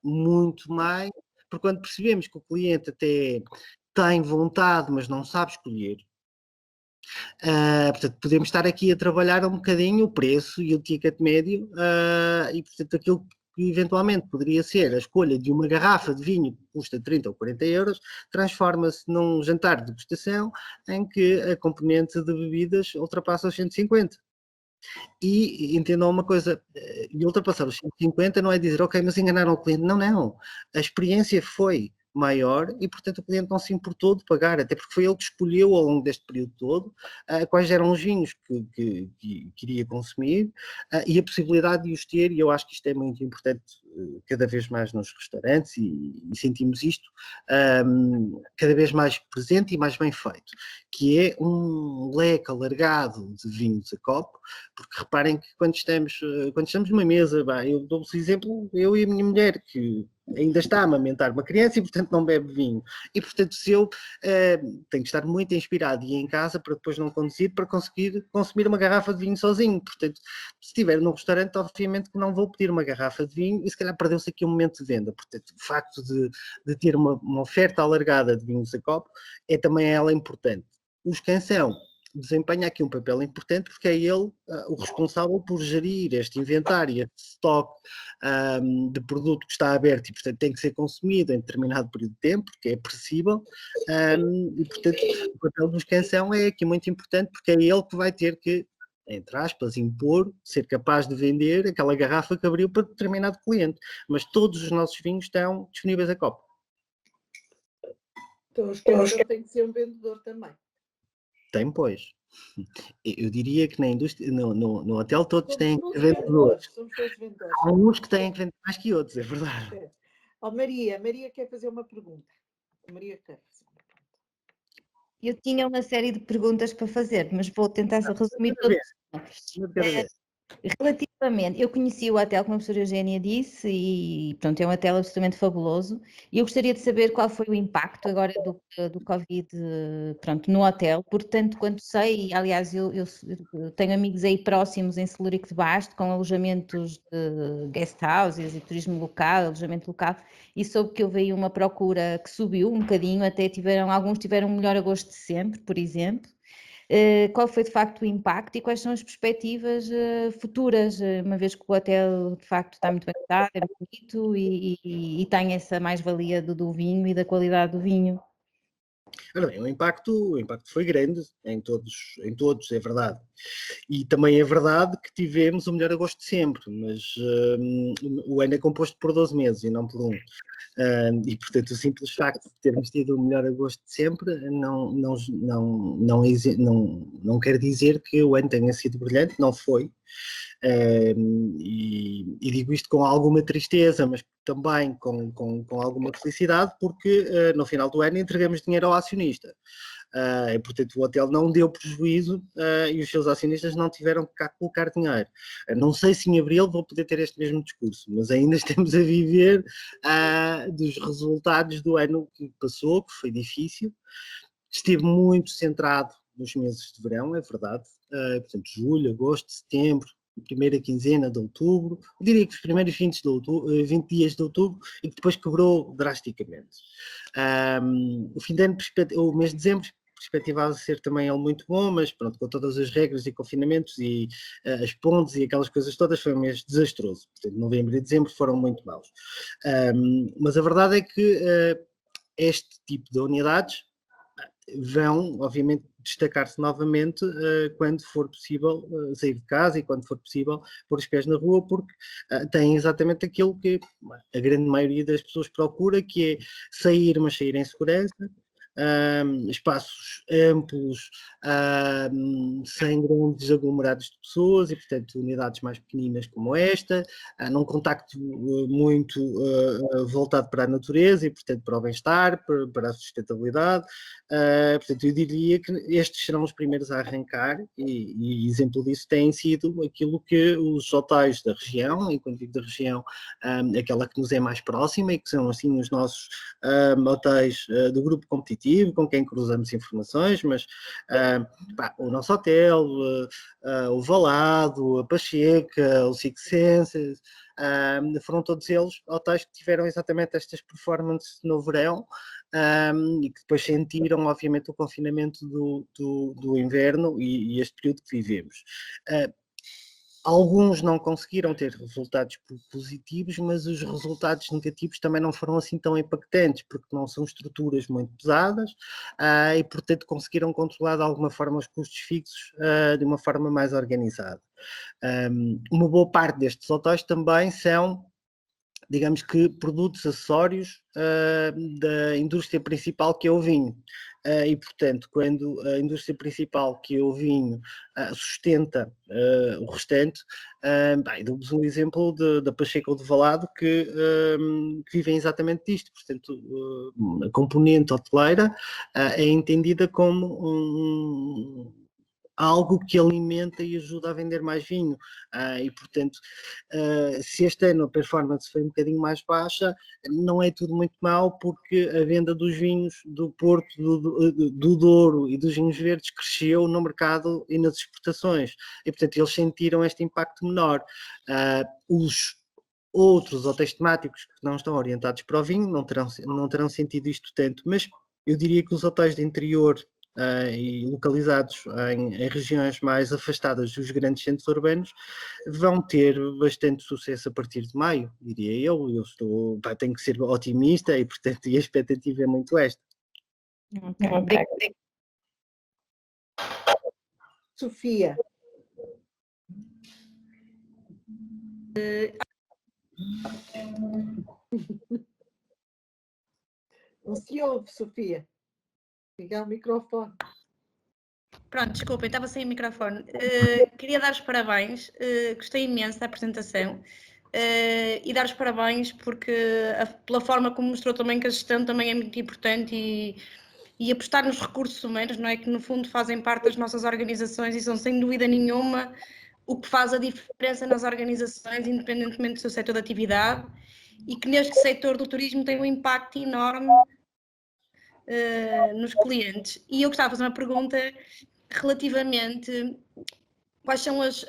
muito mais, porque quando percebemos que o cliente até tem vontade, mas não sabe escolher, Portanto, podemos estar aqui a trabalhar um bocadinho o preço e o ticket médio, e portanto aquilo que eventualmente poderia ser a escolha de uma garrafa de vinho que custa 30 ou 40 euros, transforma-se num jantar de degustação em que a componente de bebidas ultrapassa os 150. E entendam uma coisa, e ultrapassar os 150 não é dizer, ok, mas enganaram o cliente. Não, não. A experiência foi maior e, portanto, o cliente não se importou de pagar, até porque foi ele que escolheu ao longo deste período todo quais eram os vinhos que iria consumir e a possibilidade de os ter, e eu acho que isto é muito importante cada vez mais nos restaurantes e sentimos isto cada vez mais presente e mais bem feito, que é um leque alargado de vinhos a copo, porque reparem que quando estamos numa mesa, eu dou-vos exemplo, eu e a minha mulher, que ainda está a amamentar uma criança e, portanto, não bebe vinho. E, portanto, se eu tenho que estar muito inspirado e ir em casa para depois não conduzir, para conseguir consumir uma garrafa de vinho sozinho. Portanto, se estiver num restaurante, obviamente que não vou pedir uma garrafa de vinho e se calhar perdeu-se aqui um momento de venda. Portanto, o facto de ter uma oferta alargada de vinhos a copo é também ela importante. O escansão desempenha aqui um papel importante porque é ele o responsável por gerir este inventário, este estoque de produto que está aberto e, portanto, tem que ser consumido em determinado período de tempo, porque é perecível, e, portanto, o papel do escansão é aqui muito importante porque é ele que vai ter que, entre aspas, impor, ser capaz de vender aquela garrafa que abriu para determinado cliente. Mas todos os nossos vinhos estão disponíveis a copo. Então, o escansão tem que ser um vendedor também. Tem, pois. Eu diria que na indústria, no hotel todos têm Somos vendedores. Somos todos vendedores. Há uns que têm que vender mais que outros, é verdade. É. Oh, Maria quer fazer uma pergunta. Maria quer fazer uma pergunta. Eu tinha uma série de perguntas para fazer, mas vou tentar resumir todas. Relativamente, eu conheci o hotel, como a professora Eugénia disse, e pronto, é um hotel absolutamente fabuloso. E eu gostaria de saber qual foi o impacto agora do Covid, pronto, no hotel, porque tanto quanto sei, aliás, eu tenho amigos aí próximos em Celurico de Basto, com alojamentos de guest houses e turismo local, alojamento local, e soube que houve aí uma procura que subiu um bocadinho, até alguns tiveram um melhor agosto de sempre, por exemplo. Qual foi de facto o impacto e quais são as perspectivas futuras, uma vez que o hotel de facto está muito bem cuidado, é bonito e tem essa mais-valia do vinho e da qualidade do vinho? Ora bem, o impacto foi grande em todos, é verdade. E também é verdade que tivemos o melhor agosto de sempre, mas o ano é composto por 12 meses e não por um. E, portanto, o simples facto de termos tido o melhor agosto de sempre não quer dizer que o ano tenha sido brilhante, não foi. E digo isto com alguma tristeza, mas também com alguma felicidade, porque no final do ano entregamos dinheiro ao acionista. E, portanto, o hotel não deu prejuízo e os seus acionistas não tiveram que cá colocar dinheiro. Não sei se em abril vou poder ter este mesmo discurso, mas ainda estamos a viver dos resultados do ano que passou, que foi difícil. Esteve muito centrado nos meses de verão, é verdade. Portanto, julho, agosto, setembro, primeira quinzena de outubro, eu diria que os primeiros 20 dias de outubro, e que depois quebrou drasticamente. O fim de ano, o mês de dezembro, perspectivava ser também ele muito bom, mas pronto, com todas as regras e confinamentos e as pontes e aquelas coisas todas, foi um mês desastroso. Portanto, novembro e dezembro foram muito maus. Mas a verdade é que este tipo de unidades vão, obviamente, destacar-se novamente quando for possível sair de casa e quando for possível pôr os pés na rua, porque têm exatamente aquilo que a grande maioria das pessoas procura, que é sair, mas sair em segurança, espaços amplos, sem grandes aglomerados de pessoas e, portanto, unidades mais pequeninas como esta, num contacto muito voltado para a natureza e, portanto, para o bem-estar, para a sustentabilidade. Portanto, eu diria que estes serão os primeiros a arrancar e exemplo disso tem sido aquilo que os hotéis da região, e quando digo da região, aquela que nos é mais próxima e que são assim os nossos hotéis do grupo competitivo, positivo, com quem cruzamos informações, mas o nosso hotel, o Valado, a Pacheca, o Six Senses, foram todos eles hotéis que tiveram exatamente estas performances no verão, e que depois sentiram, obviamente, o confinamento do inverno e este período que vivemos. Alguns não conseguiram ter resultados positivos, mas os resultados negativos também não foram assim tão impactantes, porque não são estruturas muito pesadas, e, portanto, conseguiram controlar de alguma forma os custos fixos de uma forma mais organizada. Uma boa parte destes hotéis também são, digamos que, produtos acessórios da indústria principal, que é o vinho. E, portanto, quando a indústria principal, que é o vinho, sustenta o restante, dou-vos um exemplo da Pacheco ou do Valado, que vivem exatamente disto. Portanto, a componente hoteleira é entendida como algo que alimenta e ajuda a vender mais vinho, e portanto, se este ano a performance foi um bocadinho mais baixa, não é tudo muito mal, porque a venda dos vinhos do Porto, do Douro e dos vinhos verdes cresceu no mercado e nas exportações, e portanto eles sentiram este impacto menor. Os outros hotéis temáticos que não estão orientados para o vinho não terão sentido isto tanto, mas eu diria que os hotéis de interior e localizados em regiões mais afastadas dos grandes centros urbanos vão ter bastante sucesso a partir de maio, diria eu. Tenho que ser otimista e, portanto, a expectativa é muito esta. Okay. Sofia. Não se ouve, Sofia. Ligar o microfone. Pronto, desculpem, estava sem microfone. Queria dar os parabéns, gostei imenso da apresentação e dar os parabéns porque pela forma como mostrou também que a gestão também é muito importante e apostar nos recursos humanos, não é? Que no fundo fazem parte das nossas organizações e são sem dúvida nenhuma o que faz a diferença nas organizações, independentemente do seu setor de atividade, e que neste setor do turismo tem um impacto enorme nos clientes. E eu gostava de fazer uma pergunta relativamente quais são as,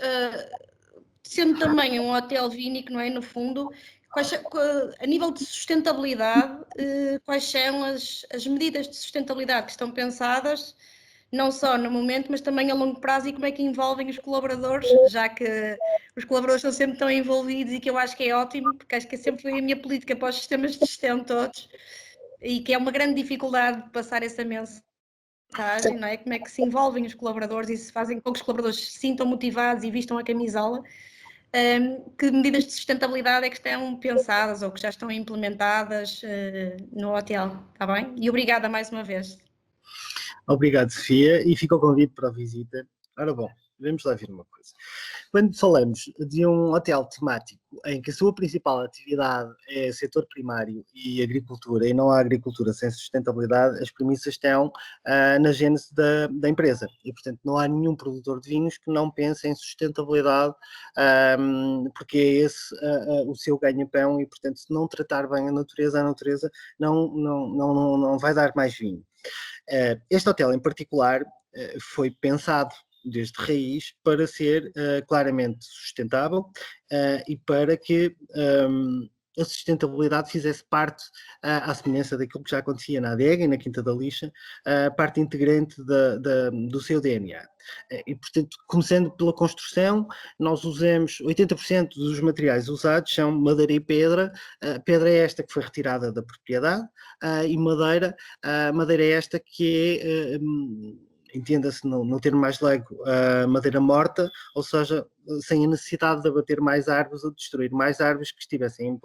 sendo também um hotel vínico, não é, no fundo, a nível de sustentabilidade, quais são as medidas de sustentabilidade que estão pensadas, não só no momento, mas também a longo prazo, e como é que envolvem os colaboradores, já que os colaboradores estão sempre tão envolvidos, e que eu acho que é ótimo, porque acho que sempre foi a minha política para os sistemas de gestão todos, e que é uma grande dificuldade de passar essa mensagem, não é? Como é que se envolvem os colaboradores e se fazem com que os colaboradores se sintam motivados e vistam a camisola. Que medidas de sustentabilidade é que estão pensadas ou que já estão implementadas no hotel, está bem? E obrigada mais uma vez. Obrigado, Sofia, e fica o convite para a visita. Ora bom, vamos lá ver uma coisa. Quando falamos de um hotel temático em que a sua principal atividade é setor primário e agricultura, e não há agricultura sem sustentabilidade, as premissas estão na gênese da empresa. E, portanto, não há nenhum produtor de vinhos que não pense em sustentabilidade, porque é esse o seu ganha-pão, e, portanto, se não tratar bem a natureza não vai dar mais vinho. Este hotel em particular foi pensado desde raiz para ser claramente sustentável e para que a sustentabilidade fizesse parte, à semelhança daquilo que já acontecia na Adega e na Quinta da Lixa, parte integrante do seu DNA. E, portanto, começando pela construção, nós usamos 80% dos materiais usados são madeira e pedra. Pedra é esta que foi retirada da propriedade e madeira é esta que é, entenda-se no termo mais leigo, madeira morta, ou seja, sem a necessidade de abater mais árvores ou destruir mais árvores que estivessem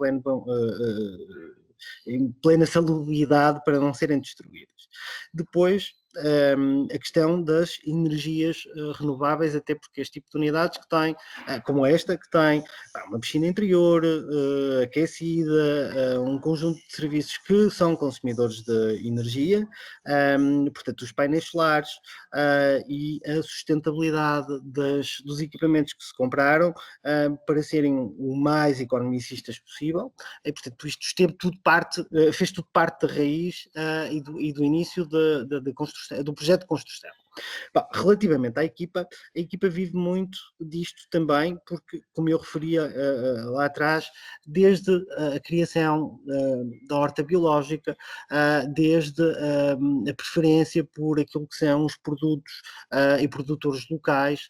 em plena salubridade para não serem destruídas. Depois, a questão das energias renováveis, até porque este tipo de unidades que tem, como esta, que tem uma piscina interior aquecida, um conjunto de serviços que são consumidores de energia, portanto, os painéis solares e a sustentabilidade dos equipamentos que se compraram para serem o mais economicistas possível, e portanto isto fez tudo parte da raiz e do início da construção, do projeto de construção. Bom, relativamente à equipa, a equipa vive muito disto também, porque, como eu referia lá atrás, desde a criação da horta biológica, desde a preferência por aquilo que são os produtos e produtores locais,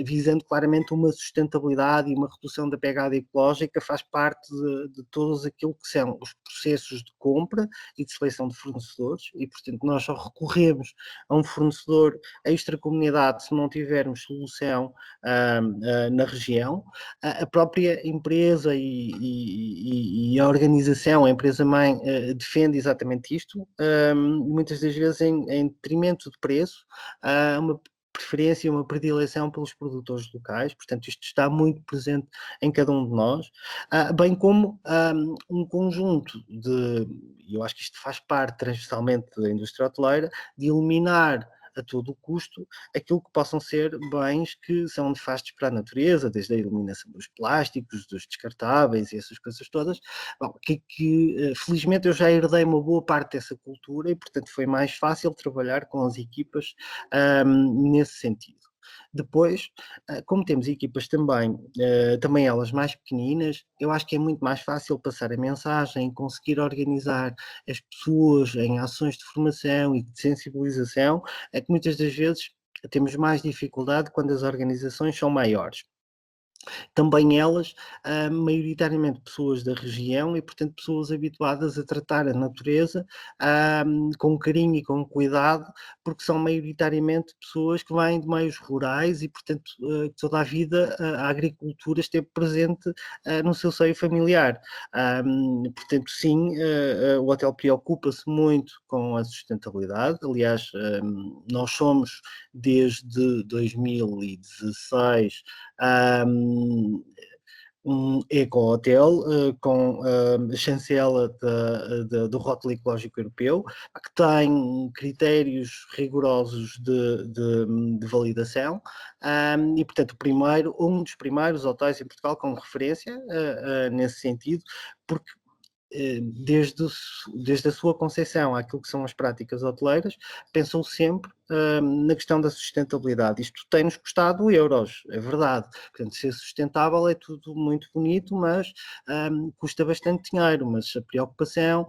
visando claramente uma sustentabilidade e uma redução da pegada ecológica, faz parte de todos aquilo que são os processos de compra e de seleção de fornecedores, e portanto nós só recorremos a um fornecedor extracomunidade se não tivermos solução na região. A própria empresa e a organização, a empresa-mãe, defende exatamente isto, muitas das vezes em detrimento de preço, uma preferência, uma predileção pelos produtores locais, portanto isto está muito presente em cada um de nós, bem como um conjunto e eu acho que isto faz parte transversalmente da indústria hoteleira, de eliminar a todo o custo aquilo que possam ser bens que são nefastos para a natureza, desde a eliminação dos plásticos, dos descartáveis e essas coisas todas. Bom, felizmente eu já herdei uma boa parte dessa cultura e, portanto, foi mais fácil trabalhar com as equipas nesse sentido. Depois, como temos equipas também elas mais pequeninas, eu acho que é muito mais fácil passar a mensagem, conseguir organizar as pessoas em ações de formação e de sensibilização, é que muitas das vezes temos mais dificuldade quando as organizações são maiores. Também elas, maioritariamente pessoas da região e, portanto, pessoas habituadas a tratar a natureza com carinho e com cuidado, porque são maioritariamente pessoas que vêm de meios rurais e, portanto, toda a vida a agricultura esteve presente no seu seio familiar. Portanto, sim, o hotel preocupa-se muito com a sustentabilidade. Aliás, nós somos, desde 2016, um eco-hotel com a chancela do rótulo ecológico europeu, que tem critérios rigorosos de validação e, portanto, um dos primeiros hotéis em Portugal com referência nesse sentido, porque desde a sua concepção àquilo que são as práticas hoteleiras, pensou sempre na questão da sustentabilidade. Isto tem-nos custado euros, é verdade. Portanto, ser sustentável é tudo muito bonito, mas custa bastante dinheiro. Mas a preocupação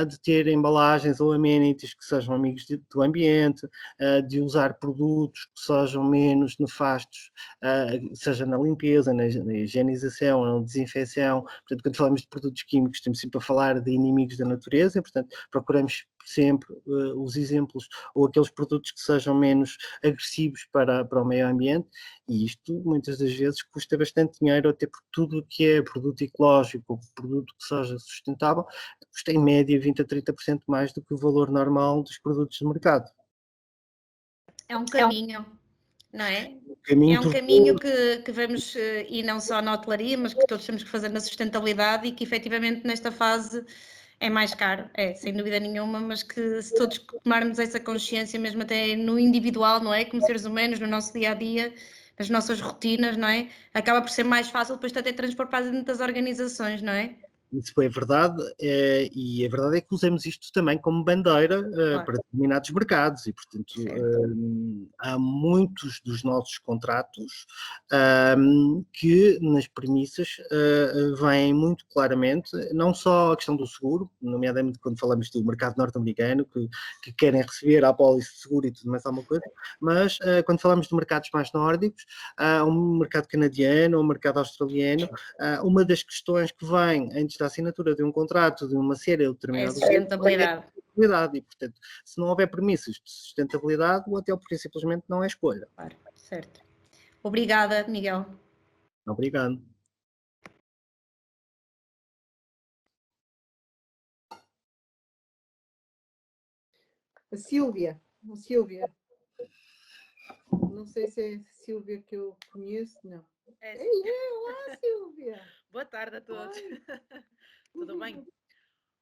de ter embalagens ou amenities que sejam amigos do ambiente, de usar produtos que sejam menos nefastos, seja na limpeza, na higienização, na desinfecção. Portanto, quando falamos de produtos químicos, estamos sempre a falar de inimigos da natureza, portanto, procuramos sempre os exemplos ou aqueles produtos que sejam menos agressivos para o meio ambiente, e isto muitas das vezes custa bastante dinheiro, até porque tudo o que é produto ecológico, produto que seja sustentável, custa em média 20 a 30% mais do que o valor normal dos produtos de mercado. É um caminho, não é? É um caminho que vamos, e não só na hotelaria, mas que todos temos que fazer na sustentabilidade e que efetivamente nesta fase é mais caro, sem dúvida nenhuma, mas que se todos tomarmos essa consciência, mesmo até no individual, não é? Como seres humanos, no nosso dia-a-dia, nas nossas rotinas, não é? Acaba por ser mais fácil depois até transpor para dentro das organizações, não é? Isso é verdade, e a verdade é que usamos isto também como bandeira Claro. para determinados mercados e, portanto, há muitos dos nossos contratos que nas premissas vêm muito claramente, não só a questão do seguro, nomeadamente quando falamos do mercado norte-americano, que querem receber a apólice de seguro e tudo mais alguma coisa, mas quando falamos de mercados mais nórdicos, um mercado canadiano, um mercado australiano, uma das questões que vem antes da assinatura de um contrato de uma série de determinados sustentabilidade. E, portanto, se não houver premissas de sustentabilidade, o hotel porque simplesmente não é escolha. Claro, certo. Obrigada, Miguel. Obrigado. A Sílvia. Silvia. Não sei se é Silvia que eu conheço, não. Olá, Silvia! Boa tarde a todos. Tudo bem?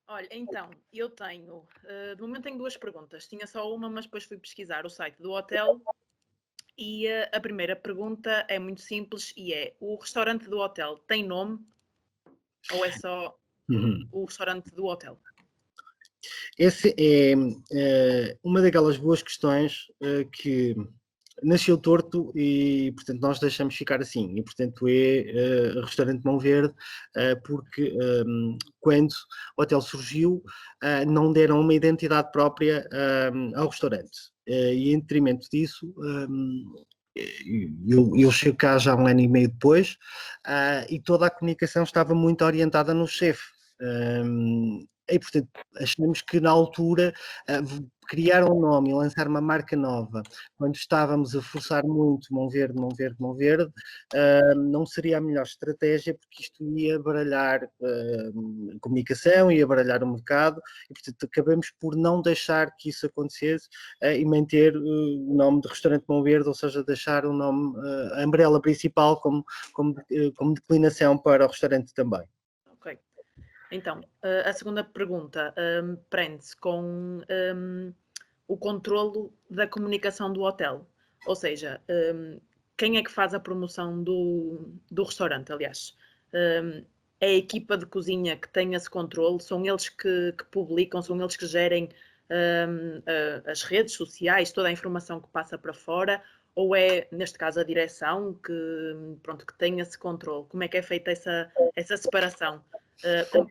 Olha, então, eu tenho, de momento tenho 2 perguntas. Tinha só uma, mas depois fui pesquisar o site do hotel e a primeira pergunta é muito simples e é: o restaurante do hotel tem nome ou é só o restaurante do hotel? Essa é uma daquelas boas questões que nasceu torto e, portanto, nós deixamos ficar assim. E, portanto, Restaurante Mão Verde, porque quando o hotel surgiu, não deram uma identidade própria ao restaurante. E, em detrimento disso, eu chego cá já 1 ano e meio depois e toda a comunicação estava muito orientada no chefe. E, portanto, achamos que na altura criar um nome e lançar uma marca nova, quando estávamos a forçar muito Mão Verde, não seria a melhor estratégia, porque isto ia baralhar a comunicação, ia baralhar o mercado, e, portanto, acabamos por não deixar que isso acontecesse e manter o nome de Restaurante Mão Verde, ou seja, deixar o nome, a umbrella principal como declinação para o restaurante também. Ok. Então, a segunda pergunta prende-se com o controlo da comunicação do hotel. Ou seja, quem é que faz a promoção do restaurante, aliás? É a equipa de cozinha que tem esse controle? São eles que publicam, são eles que gerem as redes sociais, toda a informação que passa para fora? Ou é, neste caso, a direção que tem esse controle? Como é que é feita essa separação?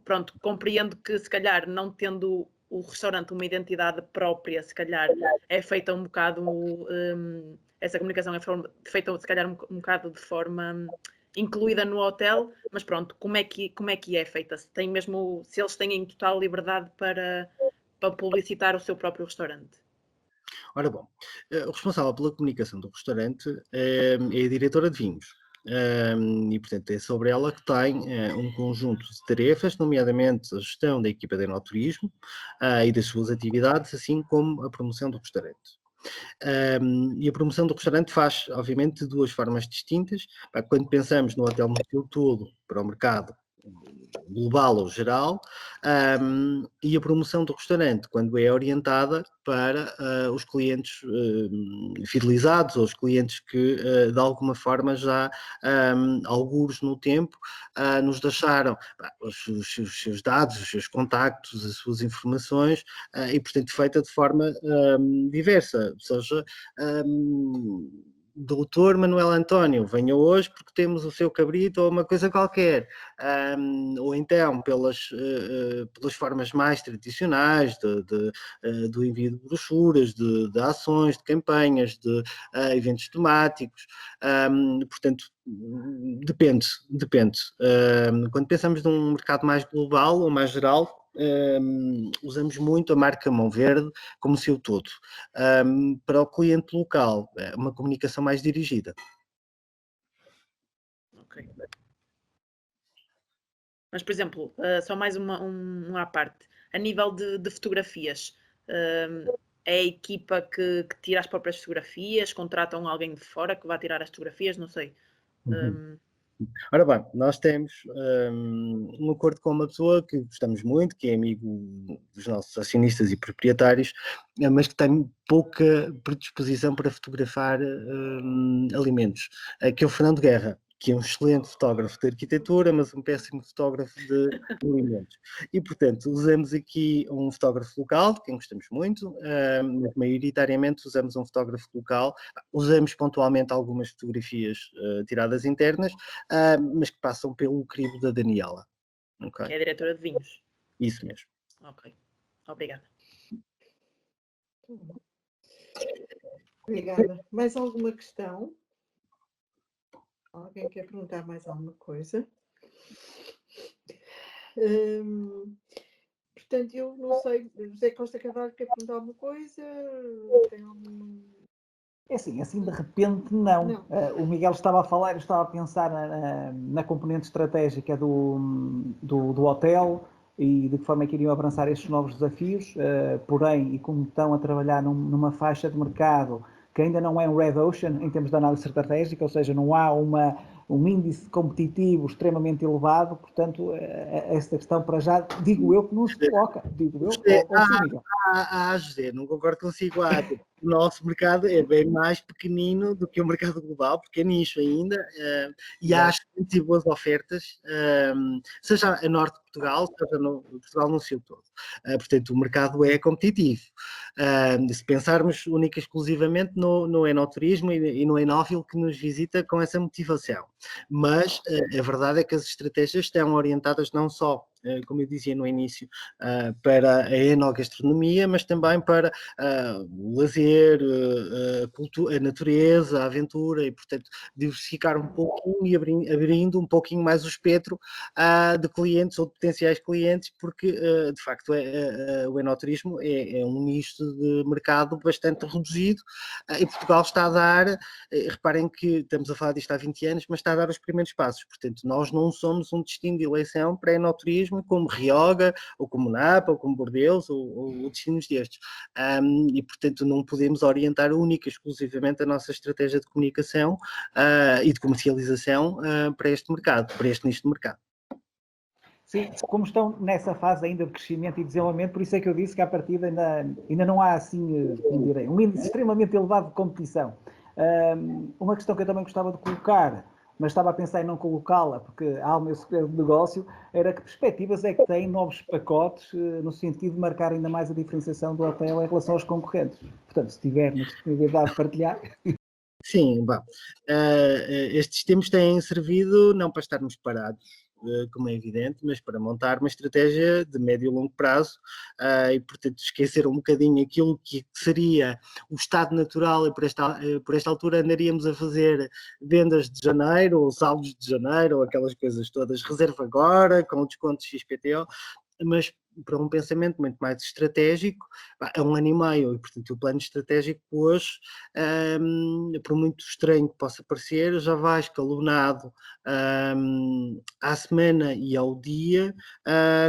Pronto, compreendo que se calhar não tendo o restaurante uma identidade própria, se calhar é feita um bocado, essa comunicação é feita se calhar um bocado de forma incluída no hotel, mas pronto, como é que é feita? Se eles têm total liberdade para publicitar o seu próprio restaurante? Ora bom, o responsável pela comunicação do restaurante é a diretora de vinhos. E, portanto, é sobre ela que tem um conjunto de tarefas, nomeadamente a gestão da equipa de enoturismo e das suas atividades, assim como a promoção do restaurante. E a promoção do restaurante faz, obviamente, de 2 formas distintas. Quando pensamos no hotel no seu todo, para o mercado global ou geral, e a promoção do restaurante, quando é orientada para os clientes fidelizados ou os clientes que, de alguma forma, já algures no tempo, nos deixaram os seus dados, os seus contactos, as suas informações, e, portanto, feita de forma diversa, ou seja, Doutor Manuel António, venha hoje porque temos o seu cabrito ou uma coisa qualquer, ou então pelas formas mais tradicionais do envio de brochuras, de ações, de campanhas, de eventos temáticos, portanto, depende. Quando pensamos num mercado mais global ou mais geral, usamos muito a marca Mão Verde como seu todo. Para o cliente local, é uma comunicação mais dirigida. Ok. Mas, por exemplo, só mais uma à parte. A nível de fotografias, é a equipa que tira as próprias fotografias? Contratam alguém de fora que vá tirar as fotografias? Não sei. Ora bem, nós temos um acordo com uma pessoa que gostamos muito, que é amigo dos nossos acionistas e proprietários, mas que tem pouca predisposição para fotografar alimentos, que é o Fernando Guerra, que é um excelente fotógrafo de arquitetura, mas um péssimo fotógrafo de alimentos. E, portanto, usamos aqui um fotógrafo local, de quem gostamos muito, mas maioritariamente usamos um fotógrafo local. Usamos pontualmente algumas fotografias tiradas internas, mas que passam pelo crivo da Daniela. Okay? Que é a diretora de vinhos. Isso mesmo. Ok, obrigada. Obrigada. Mais alguma questão? Alguém quer perguntar mais alguma coisa? Portanto, eu não sei, José Costa Carvalho quer perguntar alguma coisa? Tem algum... É assim de repente não. O Miguel estava a falar, eu estava a pensar na componente estratégica do hotel, e de que forma é que iriam abraçar estes novos desafios, porém, e como estão a trabalhar numa faixa de mercado que ainda não é um red ocean em termos de análise estratégica, ou seja, não há um índice competitivo extremamente elevado, portanto, esta questão para já, digo eu, que não se coloca, digo eu, José, não concordo consigo. O nosso mercado é bem mais pequenino do que o mercado global, porque é nicho ainda, e há excelentes e boas ofertas, seja a norte de Portugal, seja no Portugal no seu todo. Portanto, o mercado é competitivo. Se pensarmos única e exclusivamente no enoturismo e no enófilo que nos visita com essa motivação. Mas a verdade é que as estratégias estão orientadas não só, como eu dizia no início, para a enogastronomia, mas também para o lazer, a natureza, a aventura, e portanto diversificar um pouquinho e abrindo um pouquinho mais o espectro de clientes ou de potenciais clientes, porque de facto o enoturismo é um nicho de mercado bastante reduzido, e Portugal está a dar, reparem que estamos a falar disto há 20 anos, mas está a dar os primeiros passos. Portanto, nós não somos um destino de eleição para enoturismo como Rioga, ou como Napa, ou como Bordeaux, ou destinos destes. E, portanto, não podemos orientar única e exclusivamente a nossa estratégia de comunicação e de comercialização para este mercado, para este nicho de mercado. Sim, como estão nessa fase ainda de crescimento e desenvolvimento, por isso é que eu disse que à partida ainda não há assim, como direi, um índice extremamente elevado de competição. Uma questão que eu também gostava de colocar, mas estava a pensar em não colocá-la, porque há o meu segredo de negócio, era que perspectivas é que têm novos pacotes no sentido de marcar ainda mais a diferenciação do hotel em relação aos concorrentes. Portanto, se tiver na disponibilidade de partilhar... Sim, bom, estes tempos têm servido não para estarmos parados, como é evidente, mas para montar uma estratégia de médio e longo prazo, e portanto esquecer um bocadinho aquilo que seria o estado natural, e por esta altura andaríamos a fazer vendas de janeiro, ou saldos de janeiro, ou aquelas coisas todas, reserva agora, com descontos XPTO, mas para um pensamento muito mais estratégico, é 1 ano e meio, e portanto o plano estratégico hoje, por muito estranho que possa parecer, já vai escalonado à semana e ao dia,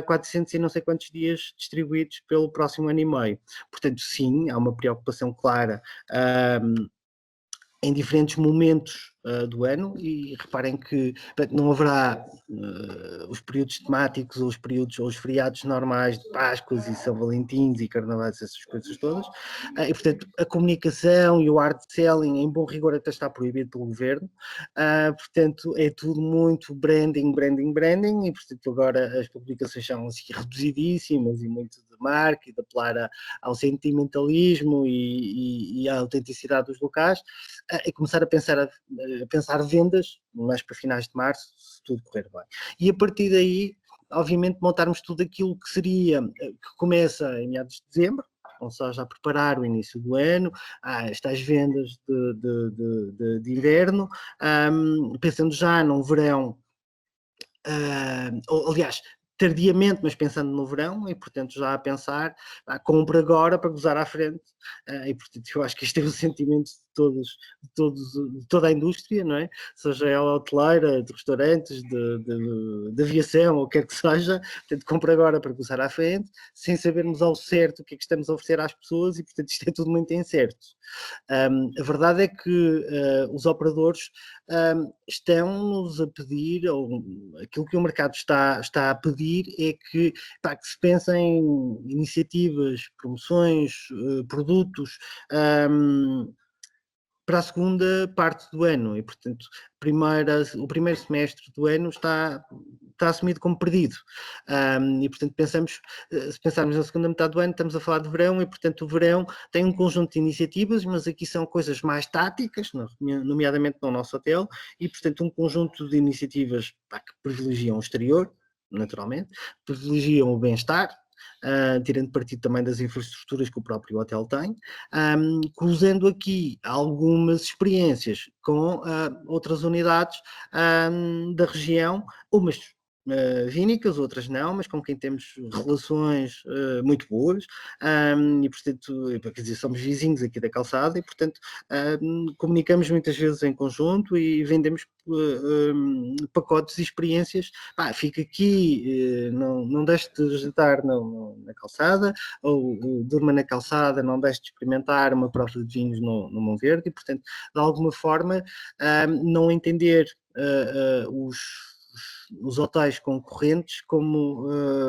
400 e não sei quantos dias distribuídos pelo próximo ano e meio. Portanto, sim, há uma preocupação clara em diferentes momentos do ano, e reparem que não haverá os períodos temáticos ou os feriados normais de Páscoas e São Valentins e Carnavais, essas coisas todas, e portanto a comunicação e o hard selling em bom rigor até está proibido pelo governo, portanto é tudo muito branding, e portanto agora as publicações são assim reduzidíssimas e muito de marca e de apelar ao sentimentalismo e à autenticidade dos locais, e começar a pensar vendas mais para finais de março, se tudo correr bem. E a partir daí, obviamente, montarmos tudo aquilo que seria, que começa em meados de dezembro, ou seja, a preparar o início do ano, estas vendas de inverno, pensando já num verão, aliás, tardiamente, mas pensando no verão, e portanto já a pensar, compra agora para gozar à frente, e portanto eu acho que isto é um sentimento de toda a indústria, não é? Seja ela hoteleira, de restaurantes, de aviação, ou o que quer que seja, portanto compra agora para gozar à frente, sem sabermos ao certo o que é que estamos a oferecer às pessoas, e portanto isto é tudo muito incerto. A verdade é que os operadores estão-nos a pedir, ou aquilo que o mercado está a pedir é que se pense em iniciativas, promoções, produtos para a segunda parte do ano, e portanto o primeiro semestre do ano está assumido como perdido, e portanto se pensarmos na segunda metade do ano, estamos a falar de verão, e portanto o verão tem um conjunto de iniciativas, mas aqui são coisas mais táticas, nomeadamente no nosso hotel, e portanto um conjunto de iniciativas que privilegiam o exterior, naturalmente, privilegiam o bem-estar, tirando partido também das infraestruturas que o próprio hotel tem, cruzando aqui algumas experiências com outras unidades da região, umas vínicas, outras não, mas com quem temos relações muito boas, e portanto, quer dizer, somos vizinhos aqui da calçada e portanto comunicamos muitas vezes em conjunto e vendemos pacotes e experiências. Fica aqui, não deixe de jantar na calçada, ou durma na calçada, não deixe de experimentar uma prova de vinhos no Monverde e portanto, de alguma forma, não entender os hotéis concorrentes como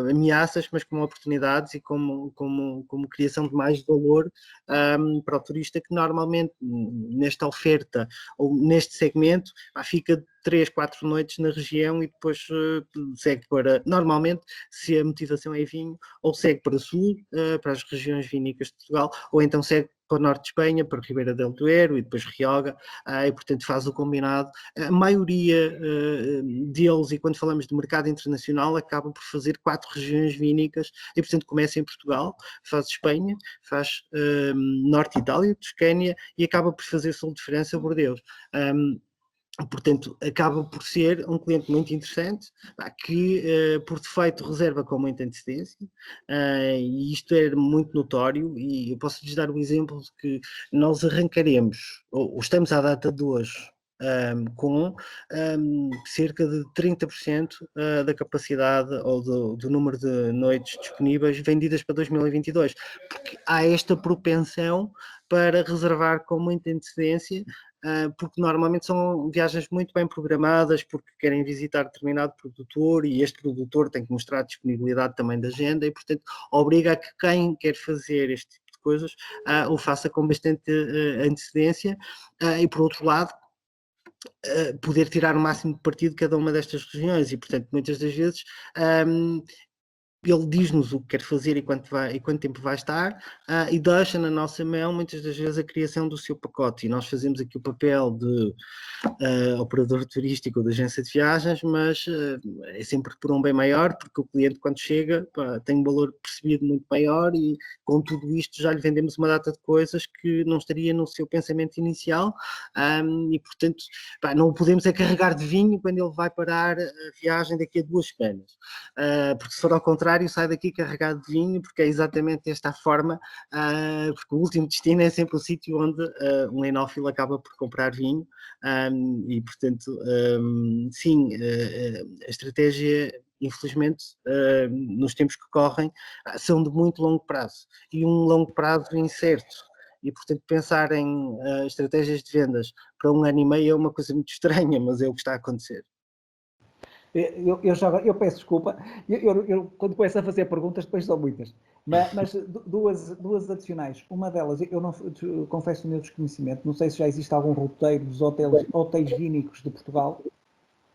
ameaças, mas como oportunidades e como criação de mais valor para o turista que normalmente nesta oferta ou neste segmento fica 3, 4 noites na região e depois segue para, normalmente, se a motivação é vinho, ou segue para o sul, para as regiões vinícolas de Portugal, ou então segue para o norte de Espanha, para Ribeira del Duero e depois Rioja, e portanto faz o combinado. A maioria deles, e quando falamos de mercado internacional, acaba por fazer 4 regiões vinícolas e portanto começa em Portugal, faz Espanha, faz norte de Itália, Toscânia e acaba por fazer sul de França, Bordeaux. Portanto, acaba por ser um cliente muito interessante, que por defeito reserva com muita antecedência, e isto é muito notório, e eu posso-lhes dar o exemplo de que nós arrancaremos, ou estamos à data de hoje, com cerca de 30% da capacidade ou do número de noites disponíveis vendidas para 2022, porque há esta propensão para reservar com muita antecedência, porque normalmente são viagens muito bem programadas, porque querem visitar determinado produtor e este produtor tem que mostrar disponibilidade também da agenda e, portanto, obriga a que quem quer fazer este tipo de coisas o faça com bastante antecedência e, por outro lado, poder tirar o máximo de partido de cada uma destas regiões e, portanto, muitas das vezes ele diz-nos o que quer fazer e quanto tempo vai estar e deixa na nossa mão muitas das vezes a criação do seu pacote e nós fazemos aqui o papel de operador turístico ou de agência de viagens, mas é sempre por um bem maior, porque o cliente quando chega tem um valor percebido muito maior e com tudo isto já lhe vendemos uma data de coisas que não estaria no seu pensamento inicial e portanto não o podemos carregar de vinho quando ele vai parar a viagem daqui a 2 semanas, porque se for ao contrário sai daqui carregado de vinho, porque é exatamente esta a forma, porque o último destino é sempre o sítio onde um enófilo acaba por comprar vinho, e portanto, sim, a estratégia, infelizmente, nos tempos que correm, são de muito longo prazo, e um longo prazo incerto. E, portanto, pensar em estratégias de vendas para 1 ano e meio é uma coisa muito estranha, mas é o que está a acontecer. Eu peço desculpa, eu quando começo a fazer perguntas, depois são muitas, mas duas adicionais. Uma delas, eu não confesso o meu desconhecimento, não sei se já existe algum roteiro dos hotéis vínicos de Portugal,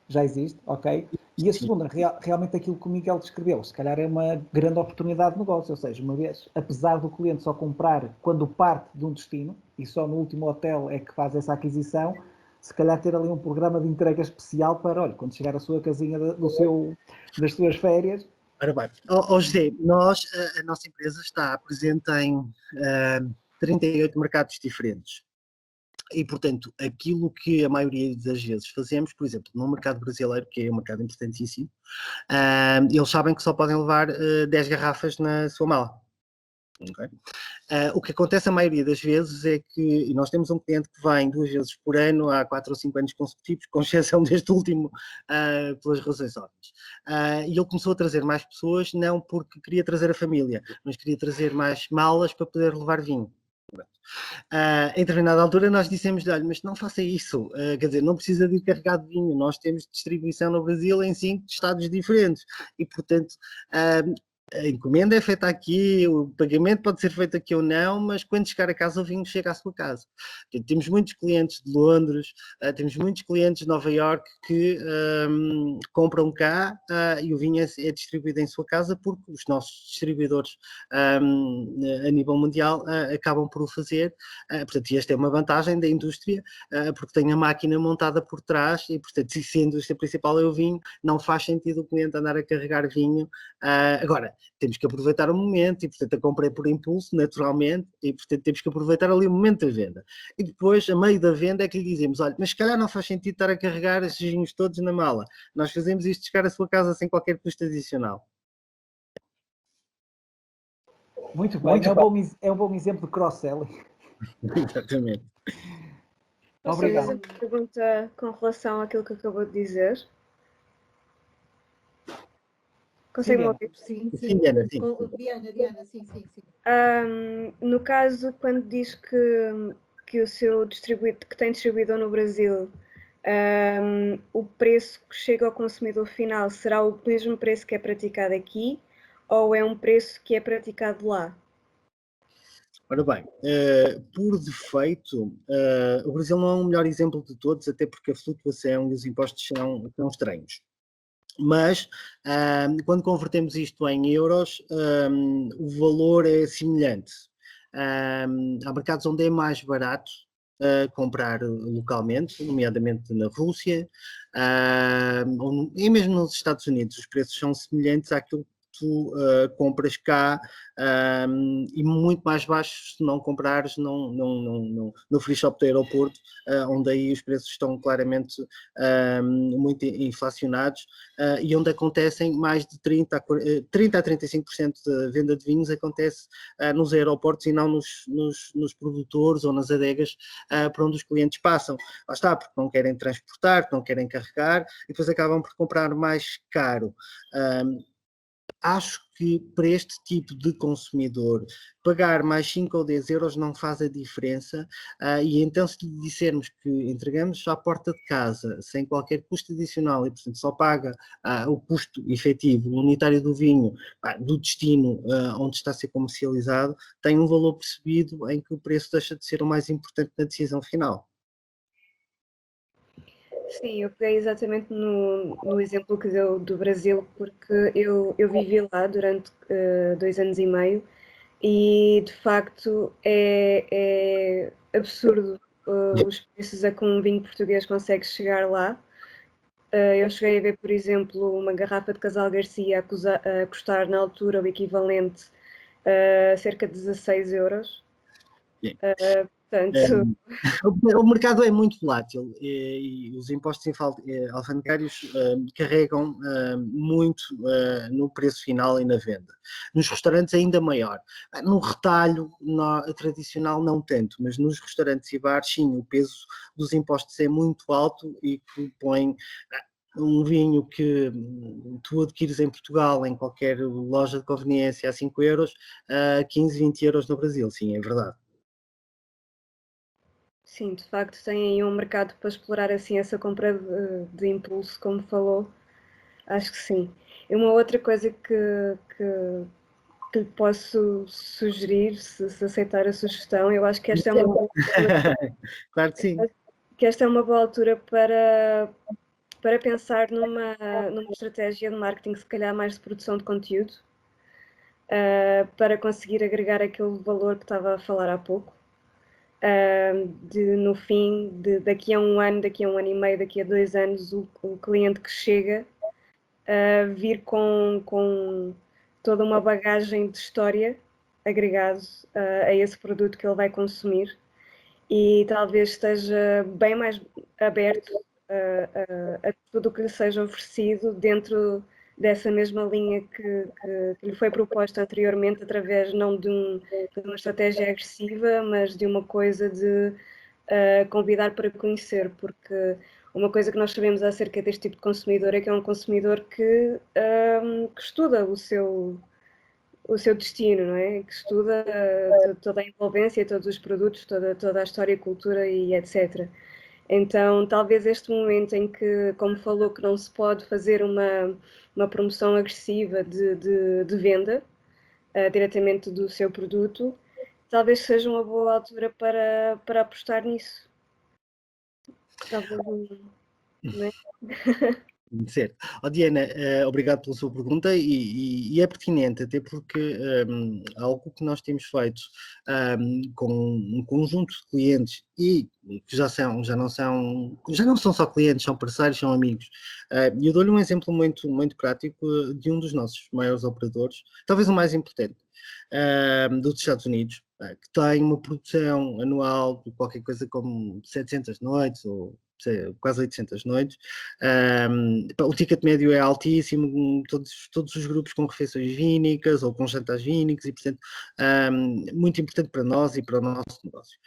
já existe, ok? E a segunda, realmente aquilo que o Miguel descreveu, se calhar é uma grande oportunidade de negócio, ou seja, uma vez, apesar do cliente só comprar quando parte de um destino, e só no último hotel é que faz essa aquisição, se calhar ter ali um programa de entrega especial para, olha, quando chegar a sua casinha das suas férias. Ora bem, José, a nossa empresa está presente em 38 mercados diferentes. E, portanto, aquilo que a maioria das vezes fazemos, por exemplo, no mercado brasileiro, que é um mercado importantíssimo, eles sabem que só podem levar 10 garrafas na sua mala. Okay? O que acontece a maioria das vezes é que, e nós temos um cliente que vem 2 vezes por ano há 4 ou 5 anos consecutivos, com exceção deste último, pelas razões óbvias. E ele começou a trazer mais pessoas, não porque queria trazer a família, mas queria trazer mais malas para poder levar vinho. Em determinada altura nós dissemos-lhe, olha, mas não faça isso, quer dizer, não precisa de ir carregado de vinho, nós temos distribuição no Brasil em 5 estados diferentes e, portanto, a encomenda é feita aqui, o pagamento pode ser feito aqui ou não, mas quando chegar a casa o vinho chega à sua casa. Portanto, temos muitos clientes de Londres, temos muitos clientes de Nova Iorque que compram cá e o vinho é distribuído em sua casa porque os nossos distribuidores a nível mundial acabam por o fazer. Portanto, e esta é uma vantagem da indústria, porque tem a máquina montada por trás e, portanto, se a indústria principal é o vinho, não faz sentido o cliente andar a carregar vinho. Agora, temos que aproveitar o momento e, portanto, a compra é por impulso, naturalmente, e, portanto, temos que aproveitar ali o momento da venda. E depois, a meio da venda, é que lhe dizemos, olha, mas se calhar não faz sentido estar a carregar esses vinhos todos na mala. Nós fazemos isto chegar à sua casa sem qualquer custo adicional. Muito bem, é um bom exemplo de cross-selling. Exatamente. Posso Obrigado. fazer uma pergunta com relação àquilo que acabou de dizer? Consegue-me Diana. ouvir? Sim, sim. Sim, Diana, sim. Diana, sim, sim, sim. No caso, quando diz que o seu distribuidor, que tem distribuidor no Brasil, o preço que chega ao consumidor final será o mesmo preço que é praticado aqui ou é um preço que é praticado lá? Ora bem, por defeito, o Brasil não é o melhor exemplo de todos, até porque a flutuação e os impostos são estranhos. Mas, quando convertemos isto em euros, o valor é semelhante. Há mercados onde é mais barato comprar localmente, nomeadamente na Rússia, e mesmo nos Estados Unidos, os preços são semelhantes àquilo que tu compras cá, e muito mais baixos se não comprares no free shop do aeroporto, onde aí os preços estão claramente muito inflacionados, e onde acontecem mais de 30 a 35% da venda de vinhos acontece nos aeroportos e não nos produtores ou nas adegas para onde os clientes passam. Lá está, porque não querem transportar, não querem carregar e depois acabam por comprar mais caro. Acho que para este tipo de consumidor pagar mais 5 ou 10 euros não faz a diferença, e então se lhe dissermos que entregamos à porta de casa sem qualquer custo adicional e portanto só paga o custo efetivo unitário do vinho do destino onde está a ser comercializado, tem um valor percebido em que o preço deixa de ser o mais importante na decisão final. Sim, eu peguei exatamente no exemplo que deu do Brasil, porque eu vivi lá durante 2 anos e meio e de facto é absurdo os preços a que um vinho português consegue chegar lá. Eu cheguei a ver, por exemplo, uma garrafa de Casal Garcia a custar na altura o equivalente a cerca de 16 euros. Portanto, O mercado é muito volátil e os impostos alfandegários carregam muito no preço final e na venda. Nos restaurantes ainda maior. No retalho tradicional não tanto, mas nos restaurantes e bares sim, o peso dos impostos é muito alto e que põe um vinho que tu adquires em Portugal, em qualquer loja de conveniência a 5 euros, a 15, 20 euros no Brasil, sim, é verdade. sim, de facto tem aí um mercado para explorar assim essa compra de impulso, como falou. Acho que sim. E uma outra coisa que lhe posso sugerir, se aceitar a sugestão, eu acho que esta é uma boa altura, Claro que sim. que esta é uma boa altura para pensar numa estratégia de marketing, se calhar mais de produção de conteúdo, para conseguir agregar aquele valor que estava a falar há pouco. No fim, daqui a um ano e meio, daqui a 2 anos, o cliente que chega vir com toda uma bagagem de história agregado a esse produto que ele vai consumir e talvez esteja bem mais aberto a tudo o que lhe seja oferecido dentro dessa mesma linha que lhe foi proposta anteriormente, através não de uma estratégia agressiva, mas de uma coisa de convidar para conhecer, porque uma coisa que nós sabemos acerca deste tipo de consumidor é que é um consumidor que estuda o seu destino, não é? Que estuda toda a envolvência, todos os produtos, toda a história, cultura e etc. Então, talvez este momento em que, como falou, que não se pode fazer uma promoção agressiva de venda diretamente do seu produto, talvez seja uma boa altura para apostar nisso. Talvez não é? Certo. Diana, obrigado pela sua pergunta e é pertinente, até porque algo que nós temos feito com um conjunto de clientes e que já não são só clientes, são parceiros, são amigos. E eu dou-lhe um exemplo muito, muito prático de um dos nossos maiores operadores, talvez o mais importante, dos Estados Unidos, que tem uma produção anual de qualquer coisa como 700 noites ou quase 800 noites. O ticket médio é altíssimo, todos os grupos com refeições vínicas ou com jantares vínicos, e portanto muito importante para nós e para o nosso negócio.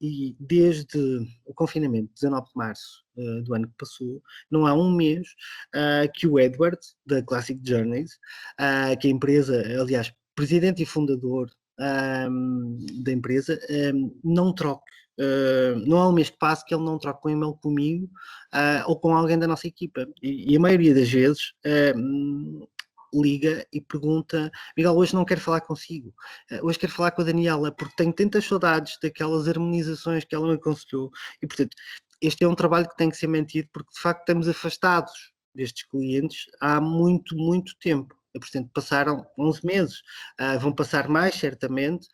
E desde o confinamento, 19 de março do ano que passou, não há um mês que o Edward, da Classic Journeys, que é a empresa, aliás, presidente e fundador da empresa, não troque. Não há um mês que passe que ele não troque um e-mail comigo ou com alguém da nossa equipa. E a maioria das vezes liga e pergunta: Miguel, hoje não quero falar consigo, hoje quero falar com a Daniela, porque tenho tantas saudades daquelas harmonizações que ela me aconselhou. E, portanto, este é um trabalho que tem que ser mantido, porque de facto estamos afastados destes clientes há muito, muito tempo. Portanto, passaram 11 meses, vão passar mais, certamente,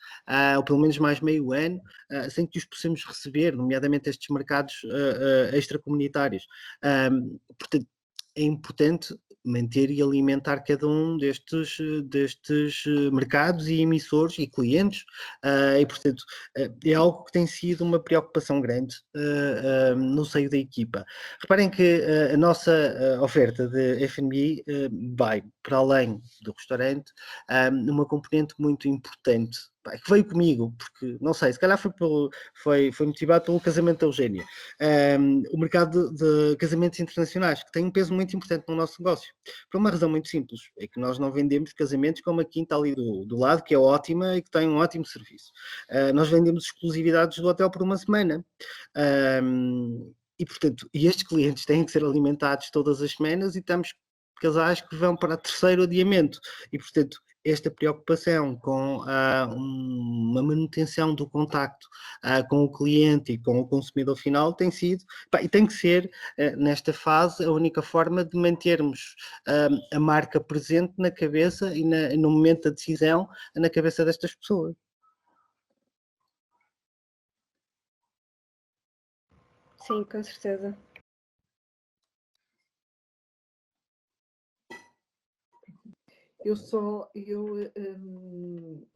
ou pelo menos mais meio ano, sem que os possamos receber, nomeadamente estes mercados extracomunitários. Portanto, é importante manter e alimentar cada um destes mercados e emissores e clientes, e portanto é algo que tem sido uma preocupação grande no seio da equipa. Reparem que a nossa oferta de F&B vai para além do restaurante, uma componente muito importante que veio comigo, porque, não sei, se calhar foi motivado pelo casamento da Eugénia. O mercado de casamentos internacionais, que tem um peso muito importante no nosso negócio, por uma razão muito simples, é que nós não vendemos casamentos como a quinta ali do lado, que é ótima e que tem um ótimo serviço. Nós vendemos exclusividades do hotel por uma semana. E, portanto, estes clientes têm que ser alimentados todas as semanas, e estamos casais que vão para o terceiro adiamento. E, portanto, esta preocupação com uma manutenção do contacto com o cliente e com o consumidor final tem sido, e tem que ser, nesta fase, a única forma de mantermos a marca presente na cabeça e no momento da decisão, na cabeça destas pessoas. Sim, com certeza.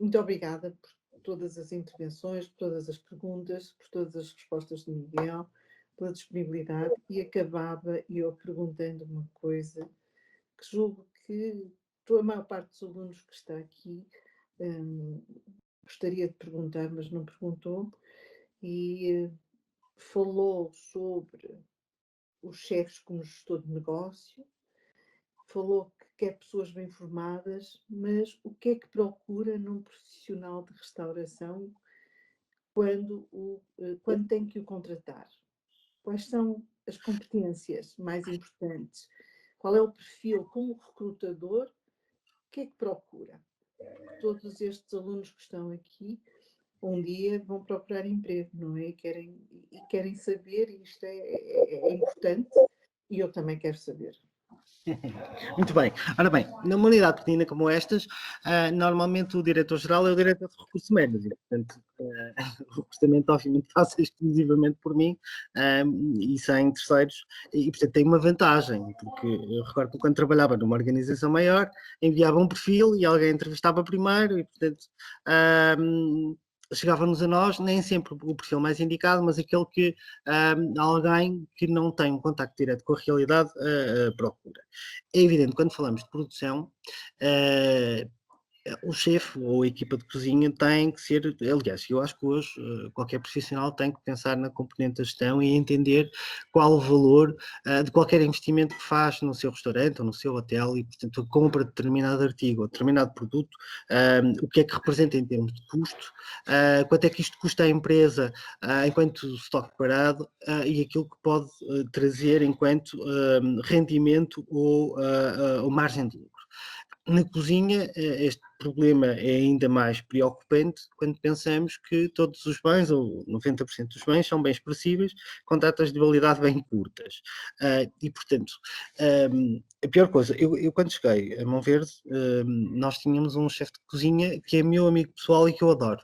Muito obrigada por todas as intervenções, por todas as perguntas, por todas as respostas de Miguel, pela disponibilidade, e acabava eu perguntando uma coisa que julgo que a maior parte dos alunos que está aqui gostaria de perguntar, mas não perguntou, e falou sobre os chefes como gestor de negócio, falou que quer pessoas bem formadas, mas o que é que procura num profissional de restauração quando tem que o contratar? Quais são as competências mais importantes? Qual é o perfil como recrutador? O que é que procura? Todos estes alunos que estão aqui um dia vão procurar emprego, não é? E querem saber, e isto é importante, e eu também quero saber. Muito bem. Ora bem, numa unidade pequenina como estas, normalmente o diretor-geral é o diretor de recursos humanos, e portanto o recrutamento obviamente passa exclusivamente por mim e sem terceiros, e portanto tem uma vantagem, porque eu recordo que quando trabalhava numa organização maior, enviava um perfil e alguém entrevistava primeiro, e portanto chegava-nos a nós, nem sempre o perfil mais indicado, mas aquele que alguém que não tem um contacto direto com a realidade procura. É evidente, quando falamos de produção, o chefe ou a equipa de cozinha tem que ser, aliás, eu acho que hoje qualquer profissional tem que pensar na componente da gestão e entender qual o valor de qualquer investimento que faz no seu restaurante ou no seu hotel, e portanto a compra de determinado artigo ou determinado produto, o que é que representa em termos de custo, quanto é que isto custa à empresa enquanto estoque parado, e aquilo que pode trazer enquanto rendimento ou margem de lucro. Na cozinha, este problema é ainda mais preocupante quando pensamos que todos os bens, ou 90% dos bens, são bens perecíveis, com datas de validade bem curtas. E, portanto, a pior coisa, eu quando cheguei a Mão Verde, nós tínhamos um chefe de cozinha que é meu amigo pessoal e que eu adoro,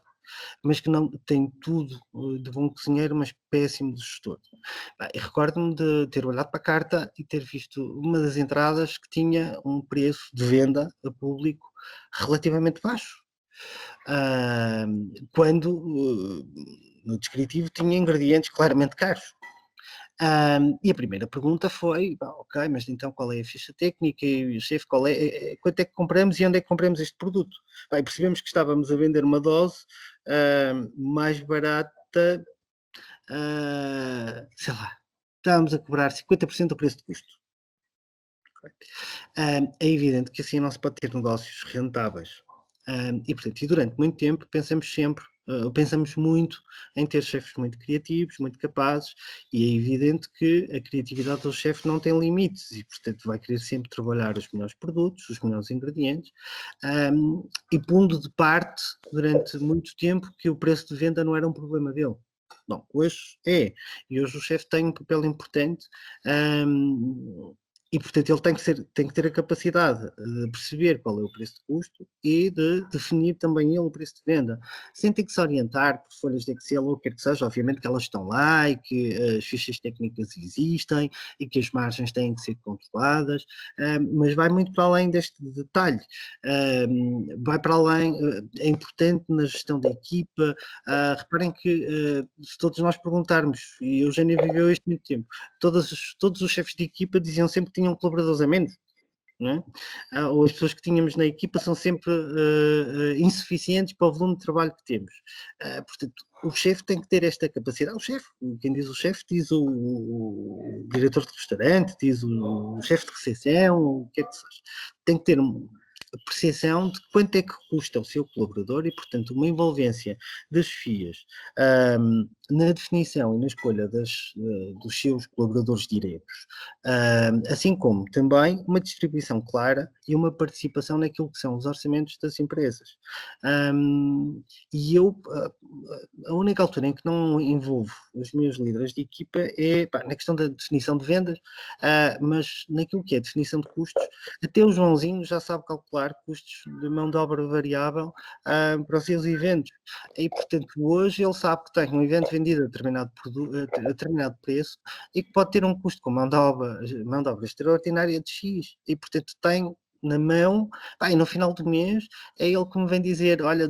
mas que não tem tudo de bom cozinheiro, mas péssimo de gestor. Recordo-me de ter olhado para a carta e ter visto uma das entradas que tinha um preço de venda a público relativamente baixo, quando no descritivo tinha ingredientes claramente caros. E a primeira pergunta foi, ok, mas então qual é a ficha técnica e chefe, quanto é que compramos e onde é que compramos este produto? E percebemos que estávamos a vender uma dose mais barata, sei lá, estávamos a cobrar 50% do preço de custo. É evidente que assim não se pode ter negócios rentáveis. E, portanto, durante muito tempo pensamos muito em ter chefes muito criativos, muito capazes, e é evidente que a criatividade do chefe não tem limites e, portanto, vai querer sempre trabalhar os melhores produtos, os melhores ingredientes, e pondo de parte durante muito tempo que o preço de venda não era um problema dele. Bom, hoje é, e hoje o chefe tem um papel importante, e, portanto, ele tem que ter a capacidade de perceber qual é o preço de custo e de definir também ele o preço de venda, sem ter que se orientar por folhas de Excel ou o que quer que seja. Obviamente que elas estão lá e que as fichas técnicas existem e que as margens têm que ser controladas, mas vai muito para além deste detalhe. Vai para além, é importante na gestão da equipa. Reparem que se todos nós perguntarmos, e a Eugénia viveu isto muito tempo, todos os chefes de equipa diziam sempre que tinham colaboradores a menos, não é? Ou as pessoas que tínhamos na equipa são sempre insuficientes para o volume de trabalho que temos. Portanto, o chefe tem que ter esta capacidade. O chefe, quem diz o chefe, diz o diretor de restaurante, diz o chefe de recepção, o que é que seja. Tem que ter a percepção de quanto é que custa o seu colaborador e, portanto, uma envolvência das FIAs na definição e na escolha dos seus colaboradores diretos, assim como também uma distribuição clara e uma participação naquilo que são os orçamentos das empresas. E a única altura em que não envolvo os meus líderes de equipa é na questão da definição de vendas, mas naquilo que é definição de custos, até o Joãozinho já sabe calcular custos de mão de obra variável para os seus eventos. E, portanto, hoje ele sabe que tem um evento vendido a determinado preço e que pode ter um custo com mão de obra extraordinária de X. E, portanto, tem na mão, e no final do mês é ele que me vem dizer, olha,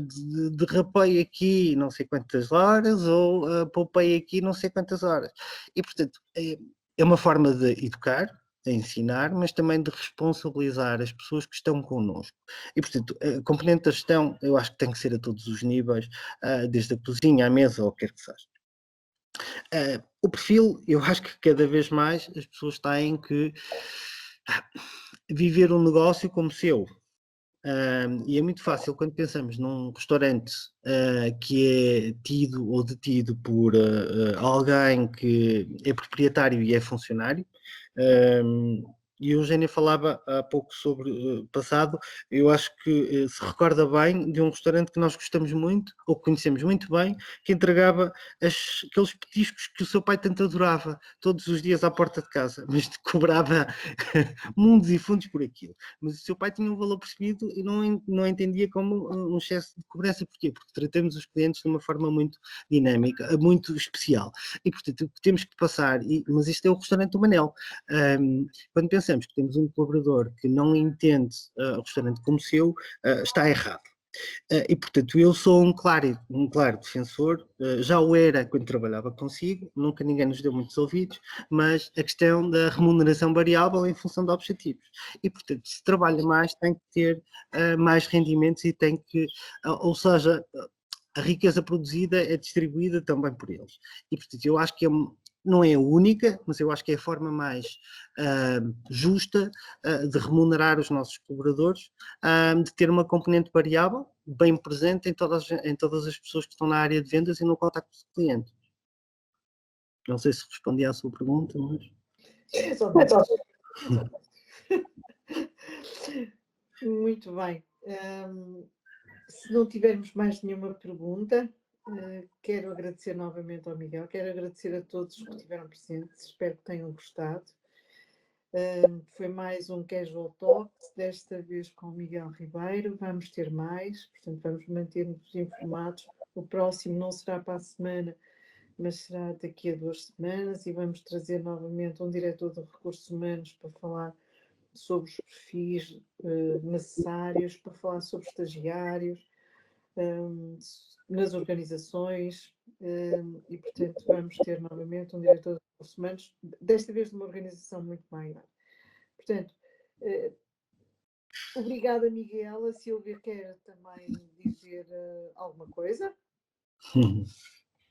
derrapei aqui não sei quantas horas ou poupei aqui não sei quantas horas. E, portanto, é uma forma de educar, de ensinar, mas também de responsabilizar as pessoas que estão connosco. E, portanto, a componente da gestão, eu acho que tem que ser a todos os níveis, desde a cozinha à mesa ou o que quer que seja. O perfil, eu acho que cada vez mais as pessoas têm que viver um negócio como seu. E é muito fácil quando pensamos num restaurante que é tido ou detido por alguém que é proprietário e é funcionário. E a Eugénia falava há pouco sobre passado, eu acho que se recorda bem de um restaurante que nós gostamos muito, ou que conhecemos muito bem, que entregava aqueles petiscos que o seu pai tanto adorava, todos os dias à porta de casa, mas cobrava mundos e fundos por aquilo. Mas o seu pai tinha um valor percebido e não entendia como um excesso de cobrança. Porquê? Porque tratamos os clientes de uma forma muito dinâmica, muito especial. E, portanto, temos que passar, mas isto é o restaurante do Manel. Quando pensamos que temos um colaborador que não entende o restaurante como seu, está errado. E, portanto, eu sou um claro defensor, já o era quando trabalhava consigo, nunca ninguém nos deu muitos ouvidos, mas a questão da remuneração variável em função de objetivos. E, portanto, se trabalha mais, tem que ter mais rendimentos e tem que, ou seja, a riqueza produzida é distribuída também por eles. E, portanto, eu acho que não é a única, mas eu acho que é a forma mais justa de remunerar os nossos colaboradores, de ter uma componente variável bem presente em todas as pessoas que estão na área de vendas e no contacto com o cliente. Não sei se respondi à sua pergunta, mas... Muito bem. Se não tivermos mais nenhuma pergunta, quero agradecer novamente ao Miguel, quero agradecer a todos que estiveram presentes, espero que tenham gostado. Foi mais um Casual Talks, desta vez com o Miguel Ribeiro. Vamos ter mais, portanto, vamos manter-nos informados. O próximo não será para a semana, mas será daqui a 2 semanas, e vamos trazer novamente um diretor de recursos humanos para falar sobre os perfis necessários, para falar sobre estagiários nas organizações, e portanto vamos ter novamente um diretor de recursos humanos, desta vez de uma organização muito maior. Portanto, obrigada, Miguel. A Sílvia quer também dizer alguma coisa?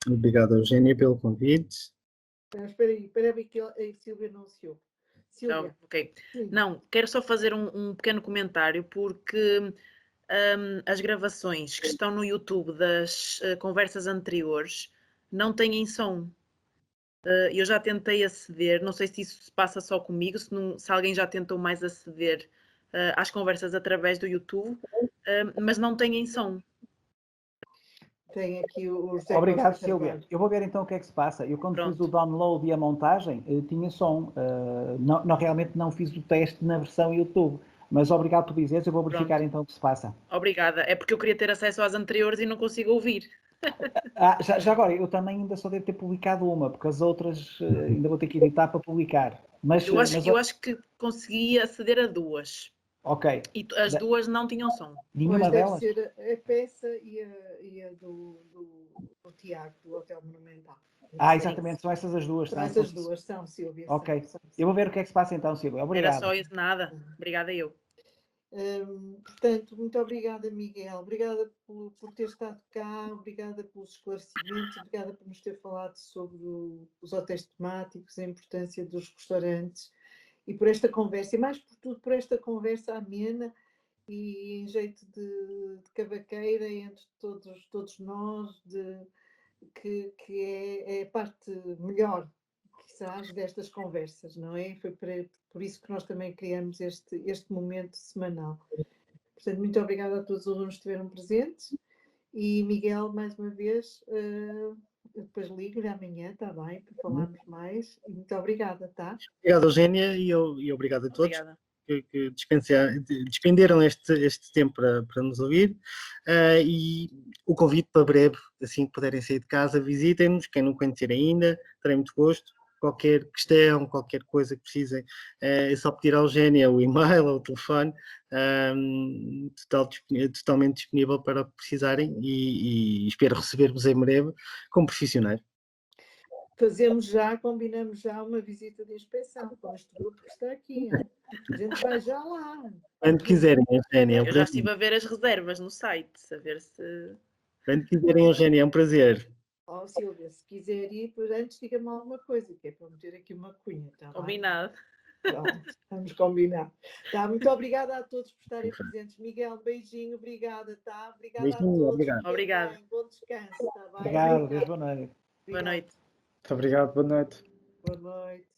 Obrigado, Eugénia, pelo convite. Espera aí que a Sílvia não se ouve. Sílvia. Ok. Não, quero só fazer um pequeno comentário, porque as gravações que estão no YouTube das conversas anteriores não têm som. Eu já tentei aceder, não sei se isso se passa só comigo, se alguém já tentou mais aceder às conversas através do YouTube, mas não têm som. Tem aqui o José Obrigado, Costa Sílvia. Carvalho. Eu vou ver então o que é que se passa. Eu, quando Pronto. fiz o download e a montagem, tinha som. Realmente não fiz o teste na versão YouTube. Mas obrigado por dizeres, eu vou verificar Pronto. então o que se passa. Obrigada. É porque eu queria ter acesso às anteriores e não consigo ouvir. Já agora, eu também ainda só devo ter publicado uma, porque as outras ainda vou ter que editar para publicar. Mas, Eu acho que consegui aceder a 2. Ok. E as 2 não tinham som. Nenhuma Pois deve delas? ser a peça e a do Tiago, do Hotel Monumental. Exatamente, são essas as duas. São essas duas, são, Sílvia. Ok. São. Eu vou ver o que é que se passa então, Sílvia. Obrigado. Era só isso, nada. Obrigada eu. Portanto, muito obrigada, Miguel. Obrigada por ter estado cá, obrigada pelos esclarecimentos, obrigada por nos ter falado sobre os hotéis temáticos, a importância dos restaurantes, e por esta conversa, e mais por tudo por esta conversa amena e em jeito de cavaqueira entre todos nós, que é a parte melhor, quizás, destas conversas, não é? Foi por isso que nós também criamos este momento semanal. Portanto, muito obrigada a todos os alunos que estiveram presentes, e Miguel, mais uma vez, eu depois ligo-lhe amanhã, está bem, para falarmos mais, e muito obrigada, tá? Obrigado, Eugénia, e obrigado a todos. Obrigada. Que despenderam este tempo para nos ouvir, e o convite para breve, assim que puderem sair de casa, visitem-nos, quem não conhecer ainda, terei muito gosto. Qualquer questão, qualquer coisa que precisem, é só pedir à Eugénia o e-mail ou o telefone, totalmente disponível para o que precisarem, e espero receber-vos em breve como profissionais. Combinamos já uma visita de inspeção com este grupo que está aqui. Hein? A gente vai já lá. Quando quiserem, Eugénia, é um Eu já prazer. estive a ver as reservas no site, a ver se... Quando quiserem, Eugénia, é um prazer. Sílvia, se quiser ir, depois antes diga-me alguma coisa, que é para meter aqui uma cunha. Tá Combinado. Vamos combinar. Tá, muito obrigada a todos por estarem presentes. Miguel, beijinho, obrigada, tá? Obrigada Beijinho, a todos. obrigado. Obrigada. Bom descanso, tá bem? Obrigado, boa noite. Boa noite. Muito obrigado, boa noite. Boa noite.